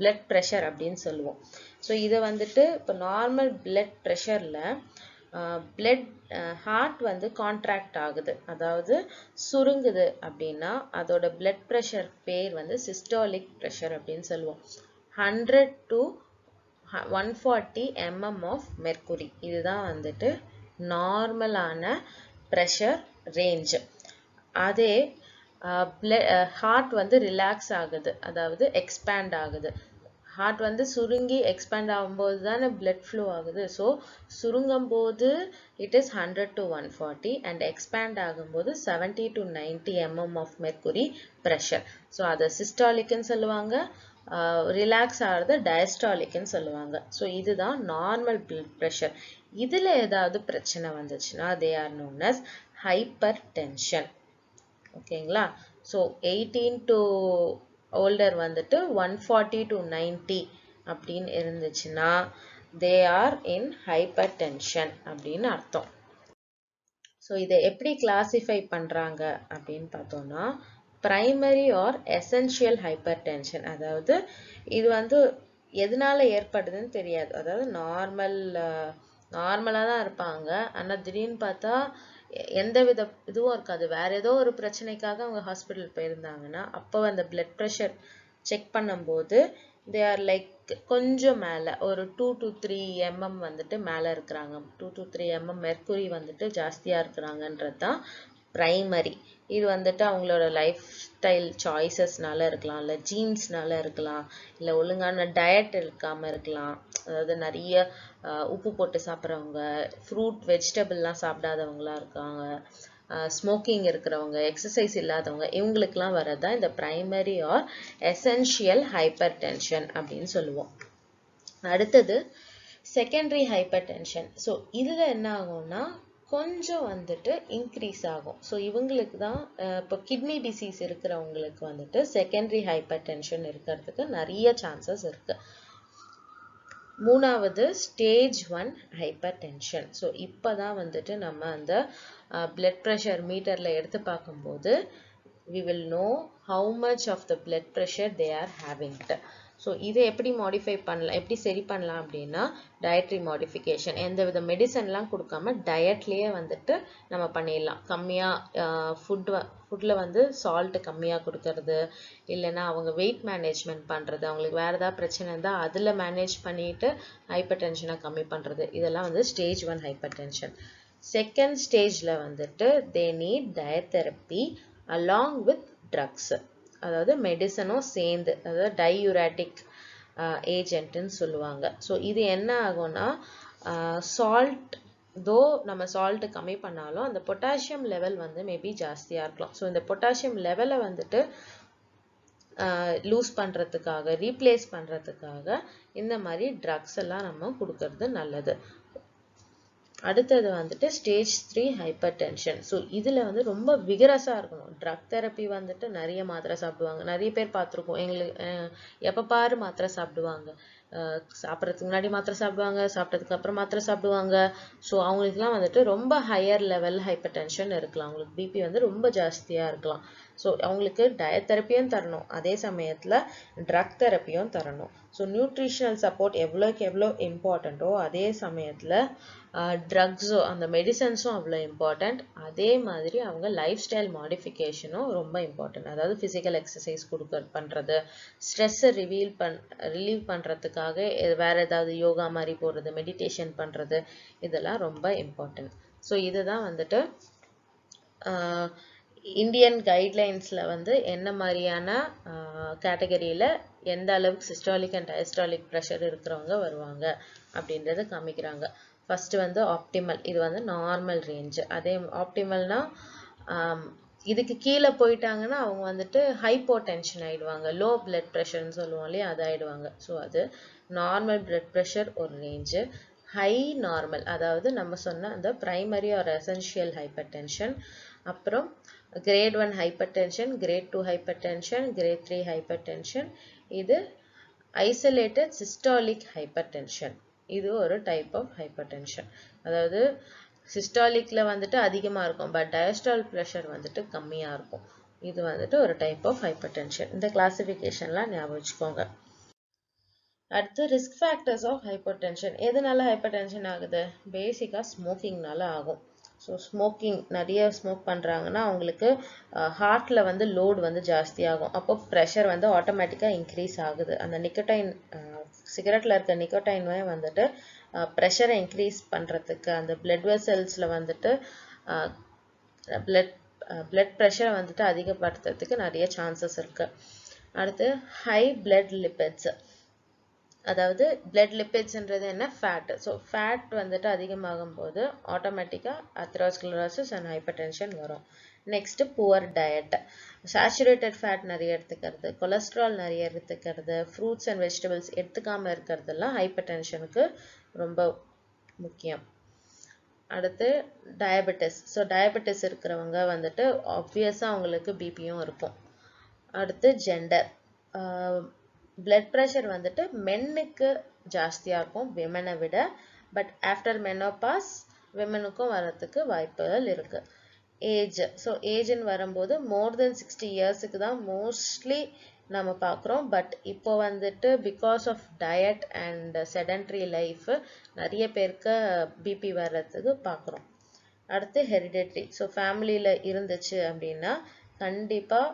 பிளட் ப்ரெஷர் அப்படின்னு சொல்லுவோம். ஸோ இதை வந்துட்டு இப்போ நார்மல் பிளட் ப்ரெஷரில் பிளட் ஹார்ட் வந்து கான்ட்ராக்ட் ஆகுது, அதாவது சுருங்குது அப்படின்னா அதோட பிளட் ப்ரெஷர் பேர் வந்து சிஸ்டாலிக் ப்ரெஷர் அப்படின்னு சொல்லுவோம். 100 to 140 mm ஆஃப் மெர்க்குரி, இதுதான் வந்துட்டு நார்மலான ப்ரெஷர் ரேஞ்சு. அதே ஹார்ட் வந்து ரிலாக்ஸ் ஆகுது, அதாவது எக்ஸ்பேண்ட் ஆகுது. ஹார்ட் வந்து சுருங்கி எக்ஸ்பேண்ட் ஆகும்போது தானே பிளட் ஃப்ளோ ஆகுது. ஸோ சுருங்கும் போது it is 100 to 140 and expand ஆகும்போது 70 to 90 mm of mercury pressure. So அதை சிஸ்டாலிக்னு சொல்லுவாங்க, ரிலாக்ஸ் ஆகிறது டயஸ்டாலிக்னு சொல்லுவாங்க. ஸோ இதுதான் நார்மல் பிளட் ப்ரெஷர். இதில் ஏதாவது பிரச்சனை வந்துச்சுன்னா they are known as hypertension. ஓகேங்களா? ஸோ 18 to ஓல்டர் வந்துட்டு 140 to 90 அப்படின்னு இருந்துச்சுன்னா they are in hypertension அப்படின்னு அர்த்தம். ஸோ இதை எப்படி கிளாசிஃபை பண்ணுறாங்க அப்படின்னு பார்த்தோம்னா primary or essential hypertension. அதாவது இது வந்து எதனால ஏற்படுதுன்னு தெரியாது, அதாவது நார்மலாக தான் இருப்பாங்க, ஆனால் திடீர்னு பார்த்தா எந்த வித இதுவும் இருக்காது, வேற ஏதோ ஒரு பிரச்சனைக்காக அவங்க ஹாஸ்பிட்டல் போயிருந்தாங்கன்னா அப்போ அந்த பிளட் ப்ரெஷர் செக் பண்ணும்போது தே ஆர் லைக் கொஞ்சம் மேலே ஒரு 2 to 3 mm வந்துட்டு மேலே இருக்கிறாங்க, 2 to 3 mm மெர்க்குரி வந்துட்டு ஜாஸ்தியாக இருக்கிறாங்கன்றது தான் பிரைமரி. இது வந்துட்டு அவங்களோட லைஃப் ஸ்டைல் சாய்ஸஸ்னால இருக்கலாம், இல்லை ஜீன்ஸ்னால இருக்கலாம், இல்லை ஒழுங்கான டயட் இருக்காமல் இருக்கலாம், அதாவது நிறைய உப்பு போட்டு சாப்பிட்றவங்க, ஃப்ரூட் வெஜிடபிள்லாம் சாப்பிடாதவங்களாம் இருக்காங்க, ஸ்மோக்கிங் இருக்கிறவங்க, எக்ஸசைஸ் இல்லாதவங்க, இவங்களுக்கெல்லாம் வரதான் இந்த primary or essential hypertension அப்படின்னு சொல்லுவோம். அடுத்தது செகண்டரி ஹைப்பர் டென்ஷன். ஸோ இதில் என்ன ஆகும்னா கொஞ்சம் வந்துட்டு இன்க்ரீஸ் ஆகும். ஸோ இவங்களுக்கு தான் இப்போ கிட்னி டிசீஸ் இருக்கிறவங்களுக்கு வந்துட்டு செகண்டரி ஹைப்பர் டென்ஷன் இருக்கிறதுக்கு நிறைய சான்சஸ் இருக்கு. மூணாவது ஸ்டேஜ் 1 ஹைப்பர் டென்ஷன். ஸோ இப்போ தான் வந்துட்டு நம்ம அந்த பிளட் ப்ரெஷர் மீட்டரில் எடுத்து பார்க்கும்போது we will know how much of the blood pressure they are having. So இதை எப்படி மாடிஃபை பண்ணலாம், எப்படி சரி பண்ணலாம் அப்படின்னா டயட்ரி மாடிஃபிகேஷன், எந்த வித மெடிசன்லாம் கொடுக்காம டயட்லேயே வந்துட்டு நம்ம பண்ணிடலாம். கம்மியாக ஃபுட்டில் வந்து சால்ட்டு கம்மியாக கொடுக்கறது, இல்லைன்னா அவங்க வெயிட் மேனேஜ்மெண்ட் பண்ணுறது, அவங்களுக்கு வேறு ஏதாவது பிரச்சனை இருந்தால் அதில் மேனேஜ் பண்ணிட்டு ஹைப்பர் டென்ஷனை கம்மி பண்ணுறது, இதெல்லாம் வந்து ஸ்டேஜ் 1 ஹைப்பர் டென்ஷன். செகண்ட் ஸ்டேஜில் வந்துட்டு they need diet therapy along with drugs. அதாவது மெடிசனும் சேர்ந்து, அதாவது டையூராட்டிக் ஏஜென்ட்னு சொல்லுவாங்க. ஸோ இது என்ன ஆகும்னா, சால்ட் தோ நம்ம சால்ட் கம்மி பண்ணாலும் அந்த பொட்டாசியம் லெவல் வந்து மேபி ஜாஸ்தியாக இருக்கலாம். ஸோ இந்த பொட்டாசியம் லெவலை வந்துட்டு லூஸ் பண்ணுறதுக்காக, ரீப்ளேஸ் பண்ணுறதுக்காக இந்த மாதிரி ட்ரக்ஸ் எல்லாம் நம்ம கொடுக்கறது நல்லது. அடுத்தது வந்துட்டு ஸ்டேஜ் 3 ஹைப்பர் டென்ஷன். ஸோ இதில் வந்து ரொம்ப விகரஸாக இருக்கணும். ட்ரக் தெரப்பி வந்துட்டு நிறைய மாத்திரை சாப்பிடுவாங்க. நிறைய பேர் பார்த்துருக்கோம். எங்களுக்கு எப்போ பாரு மாத்திரை சாப்பிடுவாங்க. சாப்பிட்றதுக்கு முன்னாடி மாத்திரை சாப்பிடுவாங்க, சாப்பிட்டதுக்கு அப்புறம் மாத்திரை சாப்பிடுவாங்க. ஸோ அவங்களுக்குலாம் வந்துட்டு ரொம்ப ஹையர் லெவல் ஹைப்பர் டென்ஷன் இருக்கலாம். அவங்களுக்கு பிபி வந்து ரொம்ப ஜாஸ்தியாக இருக்கலாம். ஸோ அவங்களுக்கு டயட் தெரப்பியும் தரணும், அதே சமயத்தில் ட்ரக் தெரப்பியும் தரணும். ஸோ நியூட்ரிஷனல் சப்போர்ட் எவ்வளோக்கு எவ்வளோ இம்பார்ட்டண்ட்டோ அதே சமயத்தில் ட்ரக்ஸோ அந்த மெடிசன்ஸும் அவ்வளோ இம்பார்ட்டண்ட். அதே மாதிரி அவங்க லைஃப் ஸ்டைல் மாடிஃபிகேஷனும் ரொம்ப இம்பார்ட்டன்ட். அதாவது ஃபிசிக்கல் எக்ஸசைஸ் பண்ணுறது, ஸ்ட்ரெஸ்ஸை ரிலீவ் பண்ணுறதுக்காக வேறு ஏதாவது யோகா மாதிரி போடுறது, மெடிடேஷன் பண்ணுறது, இதெல்லாம் ரொம்ப இம்பார்ட்டன்ட். ஸோ இதுதான் வந்துட்டு இந்தியன் கைட்லைன்ஸில் வந்து என்ன மாதிரியான கேட்டகரியில் எந்த அளவுக்கு சிஸ்டாலிக் அண்ட் டயஸ்டாலிக் ப்ரெஷர் இருக்கிறவங்க வருவாங்க அப்படின்றத காமிக்கிறாங்க. ஃபர்ஸ்ட் வந்து ஆப்டிமல், இது வந்து நார்மல் ரேஞ்சு. அதே ஆப்டிமல்னா இதுக்கு கீழே போயிட்டாங்கன்னா அவங்க வந்துட்டு ஹைப்போ டென்ஷன் ஆகிடுவாங்க, லோ பிளட் ப்ரெஷர்னு சொல்லுவோம் இல்லையா, அது ஆகிடுவாங்க. ஸோ அது நார்மல் பிளட் ப்ரெஷர் ஒரு ரேஞ்சு. ஹை நார்மல், அதாவது நம்ம சொன்ன அந்த primary or essential hypertension. அப்புறம் grade 1 hypertension, grade 2 hypertension, grade 3 hypertension. இது ஐசோலேட்டட் சிஸ்டாலிக் ஹைப்பர் டென்ஷன். இது ஒரு டைப் ஆஃப் ஹைப்பர் டென்ஷன். அதாவது சிஸ்டாலிக்ல வந்துட்டு அதிகமாக இருக்கும், பட் டயஸ்டால் ப்ரெஷர் வந்துட்டு கம்மியாக இருக்கும். இது வந்துட்டு ஒரு டைப் ஆஃப் ஹைப்பர் டென்ஷன். இந்த கிளாசிஃபிகேஷன்லாம் ஞாபகம் வச்சுக்கோங்க. அடுத்து risk factors of hypertension. எதனால ஹைப்பர் டென்ஷன் ஆகுது? பேசிக்காக ஸ்மோக்கிங்னால ஆகும். ஸோ ஸ்மோக்கிங் நிறைய ஸ்மோக் பண்ணுறாங்கன்னா அவங்களுக்கு ஹார்ட்டில் வந்து லோடு வந்து ஜாஸ்தியாகும். அப்போ ப்ரெஷர் வந்து ஆட்டோமேட்டிக்காக இன்க்ரீஸ் ஆகுது. அந்த நிக்கோடைன், சிகரெட்டில் இருக்க நிக்கோடைனே வந்துட்டு ப்ரெஷரை இன்க்ரீஸ் பண்ணுறதுக்கு, அந்த பிளட் வெசல்ஸில் வந்துட்டு பிளட் ப்ரெஷரை வந்துட்டு அதிகப்படுத்துறதுக்கு நிறைய சான்சஸ் இருக்குது. அடுத்து ஹை பிளட் லிப்பிட்ஸ், அதாவது பிளட் லிப்பிட்ஸ்ன்றது என்ன, ஃபேட். ஸோ ஃபேட் வந்துட்டு அதிகமாகும் போது ஆட்டோமேட்டிக்காக அத்ரோஸ்க்ளரோசிஸ் அண்ட் ஹைப்பர் டென்ஷன் வரும். Next poor diet, saturated fat நிறைய எடுத்துக்கிறது, கொலஸ்ட்ரால் நிறைய எடுத்துக்கிறது, ஃப்ரூட்ஸ் அண்ட் வெஜிடபிள்ஸ் எடுத்துக்காமல் இருக்கிறதெல்லாம் ஹைப்பர் டென்ஷனுக்கு ரொம்ப முக்கியம். அடுத்து டயபெட்டிஸ். ஸோ டயபெட்டிஸ் இருக்கிறவங்க வந்துட்டு ஆப்வியஸாக அவங்களுக்கு பிபியும் இருக்கும். அடுத்து ஜெண்டர், பிளட் ப்ரெஷர் வந்துட்டு மென்னுக்கு ஜாஸ்தியாக இருக்கும் விமனை விட, பட் ஆஃப்டர் மெனோபாஸ் விமனுக்கும் வரத்துக்கு வாய்ப்புகள் இருக்குது. ஏஜ், ஸோ ஏஜ்னு வரும்போது மோர் தென் 60 இயர்ஸுக்கு தான் மோஸ்ட்லி நம்ம பார்க்குறோம். பட் இப்போ வந்துட்டு because of diet and sedentary life நிறைய பேருக்கு பிபி வர்றதுக்கு பார்க்குறோம். அடுத்து ஹெரிடிட்ரி. ஸோ ஃபேமிலியில் இருந்துச்சு அப்படின்னா கண்டிப்பாக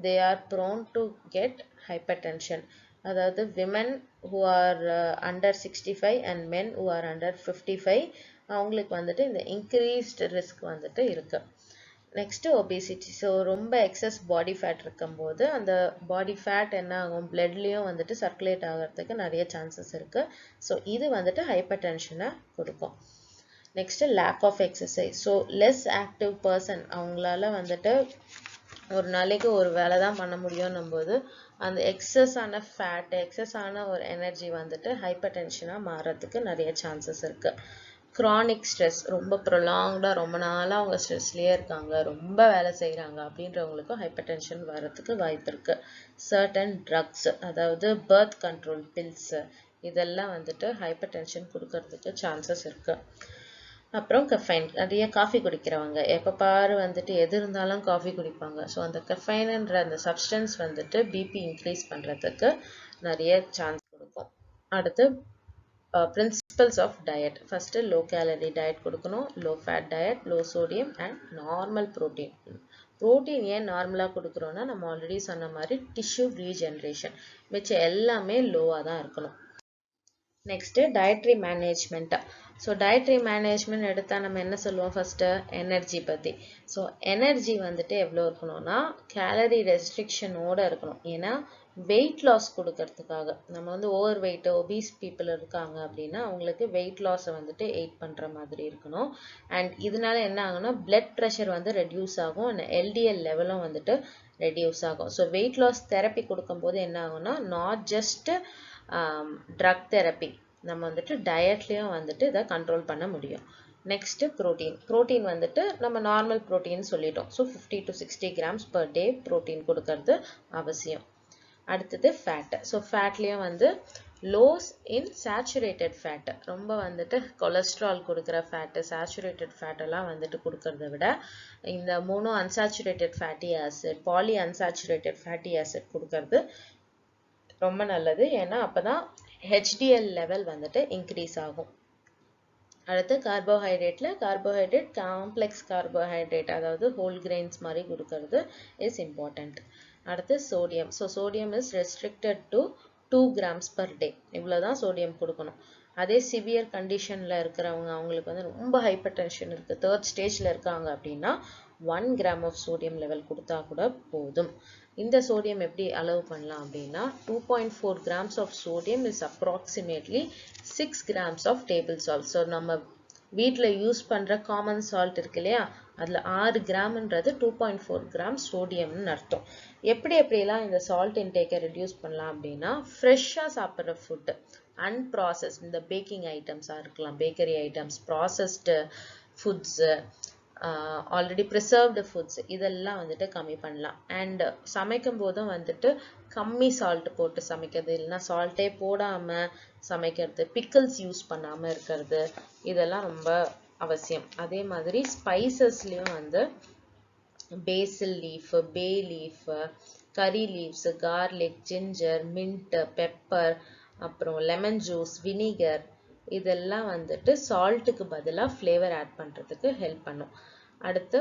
they are prone to get hypertension. அதாவது women who are under 65 and men who are under 55 அவங்களுக்கு வந்துட்டு இந்த increased risk வந்துட்டு இருக்கு. Next obesity. ஸோ ரொம்ப எக்ஸஸ் பாடி ஃபேட் இருக்கும்போது அந்த பாடி ஃபேட் என்ன ஆகும், பிளட்லேயும் வந்துட்டு சர்க்குலேட் ஆகிறதுக்கு நிறைய சான்சஸ் இருக்கு. ஸோ இது வந்துட்டு ஹைப்பர் டென்ஷனை கொடுக்கும். Next lack of exercise. So less active person, அவங்களால வந்துட்டு ஒரு நாளைக்கு ஒரு வேலை தான் பண்ண முடியும்னும் போது அந்த எக்ஸஸ் ஆன ஃபேட், எக்ஸஸ் ஆன ஒரு எனர்ஜி வந்துட்டு ஹைப்பர் டென்ஷனாக மாறதுக்கு நிறைய சான்சஸ் இருக்கு. க்ரானிக் ஸ்ட்ரெஸ், ரொம்ப ப்ரொலாங்டாக ரொம்ப நாளாக அவங்க ஸ்ட்ரெஸ்லேயே இருக்காங்க, ரொம்ப வேலை செய்கிறாங்க அப்படின்றவங்களுக்கும் ஹைப்பர் டென்ஷன் வர்றதுக்கு வாய்ப்பு இருக்கு. சர்டன் ட்ரக்ஸ், அதாவது பர்த் கண்ட்ரோல் பில்ஸ், இதெல்லாம் வந்துட்டு ஹைப்பர் டென்ஷன் கொடுக்கறதுக்கு சான்சஸ் இருக்கு. அப்புறம் கஃபைன், நிறைய காஃபி குடிக்கிறவங்க எப்போ பாரு வந்துட்டு எது இருந்தாலும் காஃபி குடிப்பாங்க. ஸோ அந்த கஃபைனுன்ற அந்த சப்ஸ்டன்ஸ் வந்துட்டு பிபி இன்க்ரீஸ் பண்ணுறதுக்கு நிறைய சான்ஸ் கொடுக்கும். அடுத்து principles of diet. First low calorie diet கொடுக்கணும், low fat diet, low sodium and normal protein. Protein ஏன் நார்மலாக கொடுக்குறோன்னா நம்ம ஆல்ரெடி சொன்ன மாதிரி டிஷ்யூ ரீஜென்ரேஷன், மிச்சம் எல்லாமே லோவாக தான் இருக்கணும். Next dietary management. So dietary management எடுத்தால் நம்ம என்ன சொல்லுவோம்? ஃபஸ்ட்டு எனர்ஜி பற்றி. ஸோ எனர்ஜி வந்துட்டு எவ்வளோ இருக்கணும்னா கேலரி ரெஸ்ட்ரிக்ஷனோடு இருக்கணும். ஏன்னா வெயிட் லாஸ் கொடுக்கறதுக்காக நம்ம வந்து ஓவர் வெயிட் ஒபீஸ் பீப்புள் இருக்காங்க அப்படின்னா அவங்களுக்கு வெயிட் லாஸை வந்துட்டு எய்ட் பண்ணுற மாதிரி இருக்கணும். அண்ட் இதனால என்ன ஆகும்னா பிளட் ப்ரெஷர் வந்து ரெடியூஸ் ஆகும் அண்ட் எல்டிஎல் லெவலும் வந்துட்டு ரெடியூஸ் ஆகும். ஸோ வெயிட் லாஸ் தெரப்பி கொடுக்கும்போது என்ன ஆகும்னா நாட் ஜஸ்ட் ட்ரக் தெரப்பி, நம்ம வந்துட்டு டயட்லேயும் வந்துட்டு இதை கண்ட்ரோல் பண்ண முடியும். நெக்ஸ்ட் ப்ரோட்டீன் வந்துட்டு நம்ம நார்மல் ப்ரோட்டீன் சொல்லிட்டோம். So 50 to 60 grams per day protein கொடுக்கறது அவசியம். அடுத்தது ஃபேட். ஸோ ஃபேட்லேயும் வந்து லோஸ் இன் சேச்சுரேட்டட் ஃபேட், ரொம்ப வந்துட்டு கொலஸ்ட்ரால் கொடுக்குற ஃபேட்டு சேச்சுரேட்டட் ஃபேட்டெல்லாம் வந்துட்டு கொடுக்கறத விட இந்த mono unsaturated fatty acid poly unsaturated fatty acid கொடுக்கறது ரொம்ப நல்லது. ஏன்னா அப்போ தான் ஹெச்டிஎல் லெவல் வந்துட்டு இன்க்ரீஸ் ஆகும். அடுத்து கார்போஹைட்ரேட் காம்ப்ளெக்ஸ் கார்போஹைட்ரேட், அதாவது ஹோல் கிரெயின்ஸ் மாதிரி கொடுக்கறது இஸ் இம்பார்ட்டண்ட். அடுத்து sodium. So sodium is restricted to 2 grams per day. இவ்வளோதான் சோடியம் கொடுக்கணும். அதே சிவியர் கண்டிஷனில் இருக்கிறவங்க, அவங்களுக்கு வந்து ரொம்ப ஹைப்பர் டென்ஷன் இருக்குது, 3rd ஸ்டேஜில் இருக்காங்க அப்படின்னா 1 gram of சோடியம் லெவல் கொடுத்தா கூட போதும். இந்த சோடியம் எப்படி அளவு பண்ணலாம் அப்படின்னா 2.4 grams of sodium is approximately 6 grams of table salt. So நம்ம வீட்டில் யூஸ் பண்ணுற காமன் சால்ட் இருக்கு இல்லையா, அதில் 6 கிராம்ன்றது 2.4 grams சோடியம்னு அர்த்தம். எப்படியெல்லாம் இந்த சால்ட் இன்டேக்கை ரெடியூஸ் பண்ணலாம் அப்படின்னா ஃப்ரெஷ்ஷாக சாப்பிட்ற ஃபுட்டு, அன்ப்ராசஸ்ட் இந்த பேக்கிங் ஐட்டம்ஸாக இருக்கலாம், bakery items, processed foods, already preserved foods, இதெல்லாம் வந்துட்டு கம்மி பண்ணலாம். அண்ட் சமைக்கும் போதும் வந்துட்டு கம்மி சால்ட் போட்டு சமைக்கிறது, இல்லைன்னா சால்ட்டே போடாமல் சமைக்கிறது, பிக்கிள்ஸ் யூஸ் பண்ணாமல் இருக்கிறது, இதெல்லாம் ரொம்ப அவசியம். அதே மாதிரி ஸ்பைசஸ்லேயும் வந்து basil leaf, bay leaf, curry leaves, garlic, ginger, mint, pepper, அப்புறம் லெமன் ஜூஸ், வினிகர், இதெல்லாம் வந்துட்டு சால்ட்டுக்கு பதிலாக ஃப்ளேவர் ஆட் பண்ணுறதுக்கு ஹெல்ப் பண்ணும். அடுத்து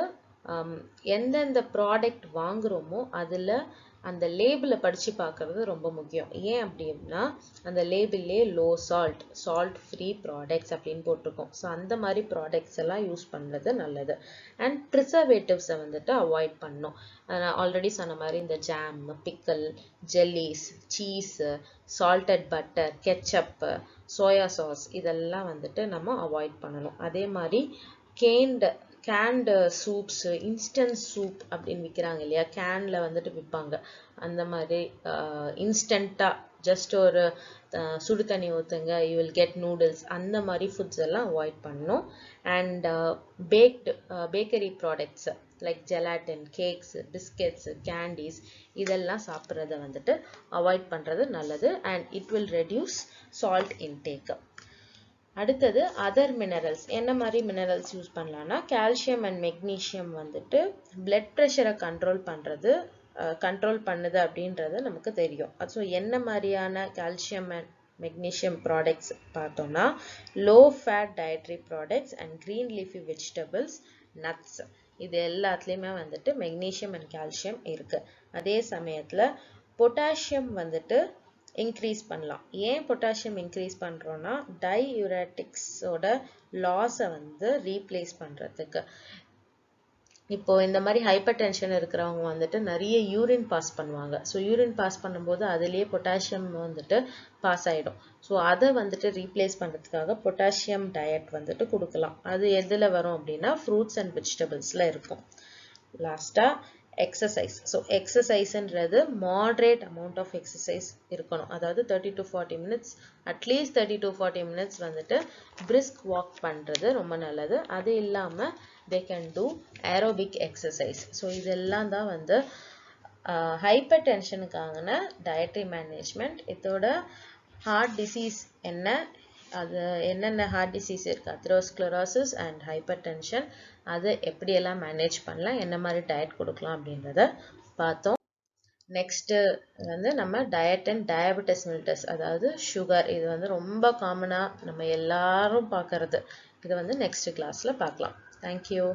எந்தெந்த ப்ராடக்ட் வாங்குகிறோமோ அதில் அந்த லேபிளை படித்து பார்க்குறது ரொம்ப முக்கியம். ஏன் அப்படின்னா அந்த லேபிள்லே லோ சால்ட் ஃப்ரீ ப்ராடக்ட்ஸ் அப்படின்னு போட்டிருக்கோம். ஸோ அந்த மாதிரி ப்ராடக்ட்ஸ் எல்லாம் யூஸ் பண்ணுறது நல்லது. அண்ட் ப்ரிசர்வேட்டிவ்ஸை வந்துட்டு அவாய்ட் பண்ணணும். நான் ஆல்ரெடி சொன்ன மாதிரி இந்த jam, pickle, jellies, cheese, salted butter, ketchup, soya sauce, இதெல்லாம் வந்துட்டு நம்ம அவாய்ட் பண்ணணும். அதே மாதிரி கேண்டு சூப்ஸ், இன்ஸ்டன்ட் சூப் அப்படின்னு விற்கிறாங்க இல்லையா, கேனில் வந்துட்டு விற்பாங்க. அந்த மாதிரி இன்ஸ்டண்ட்டாக ஜஸ்ட் ஒரு சுடு தண்ணி ஊற்றுங்க, யூ வில் கெட் நூடுல்ஸ், அந்த மாதிரி ஃபுட்ஸ் எல்லாம் அவாய்ட் பண்ணணும். And bakery products like gelatin, cakes, biscuits, candies, இதெல்லாம் சாப்பிட்றத வந்துட்டு அவாய்ட் பண்ணுறது நல்லது. And it will reduce salt intake. அடுத்தது அதர் மினரல்ஸ். என்ன மாதிரி மினரல்ஸ் யூஸ் பண்ணலான்னா கால்சியம் அண்ட் மெக்னீஷியம் வந்துட்டு பிளட் ப்ரெஷரை கண்ட்ரோல் பண்ணுது அப்படின்றது நமக்கு தெரியும். ஸோ என்ன மாதிரியான கால்சியம் அண்ட் மெக்னீஷியம் ப்ராடக்ட்ஸ் பார்த்தோம்னா low fat dietary products and green leafy vegetables, nuts, இது எல்லாத்துலேயுமே வந்துட்டு மெக்னீஷியம் அண்ட் கால்சியம் இருக்குது. அதே சமயத்தில் பொட்டாசியம் வந்துட்டு இன்க்ரீஸ் பண்ணலாம். ஏன் பொட்டாசியம் இன்க்ரீஸ் பண்ணுறோன்னா டையூரட்டிக்ஸோட லாஸை வந்து ரீப்ளேஸ் பண்ணுறதுக்கு. இப்போது இந்த மாதிரி ஹைப்பர் டென்ஷன் இருக்கிறவங்க வந்துட்டு நிறைய யூரின் பாஸ் பண்ணுவாங்க. ஸோ யூரின் பாஸ் பண்ணும்போது அதுலேயே பொட்டாசியம் வந்துட்டு பாஸ் ஆகிடும். ஸோ அதை வந்துட்டு ரீப்ளேஸ் பண்ணுறதுக்காக பொட்டாசியம் டயட் வந்துட்டு கொடுக்கலாம். அது எதில் வரும் அப்படின்னா ஃப்ரூட்ஸ் அண்ட் வெஜிடபிள்ஸில் இருக்கும். லாஸ்ட்டாக எக்ஸசைஸ். ஸோ எக்ஸசைஸ்ன்றது மாட்ரேட் அமௌண்ட் ஆஃப் எக்ஸசைஸ் இருக்கணும். அதாவது 30 to 40 minutes, at least 30 to 40 minutes வந்துட்டு பிரிஸ்க் வாக் பண்ணுறது ரொம்ப நல்லது. அது இல்லாமல் they can do aerobic exercise. So இதெல்லாம் தான் வந்து ஹைப்பர் டென்ஷனுக்கான டயட்ரி மேனேஜ்மெண்ட். இதோட ஹார்ட் டிசீஸ் என்ன, அது என்னென்ன ஹார்ட் டிசீஸ் இருக்குது, அத்ரோஸ்க்ளரோசிஸ் அண்ட் ஹைப்பர் டென்ஷன், அது எப்படியெல்லாம் மேனேஜ் பண்ணலாம், என்ன மாதிரி டயட் கொடுக்கலாம் அப்படின்றத பார்த்தோம். நெக்ஸ்ட்டு வந்து நம்ம டயட் அண்ட் டயபெட்டிஸ் மில்டஸ், அதாவது சுகர், இது வந்து ரொம்ப காமனாக நம்ம எல்லாரும் பார்க்கறது. இதை வந்து நெக்ஸ்ட் கிளாஸில் பார்க்கலாம். தேங்க்யூ.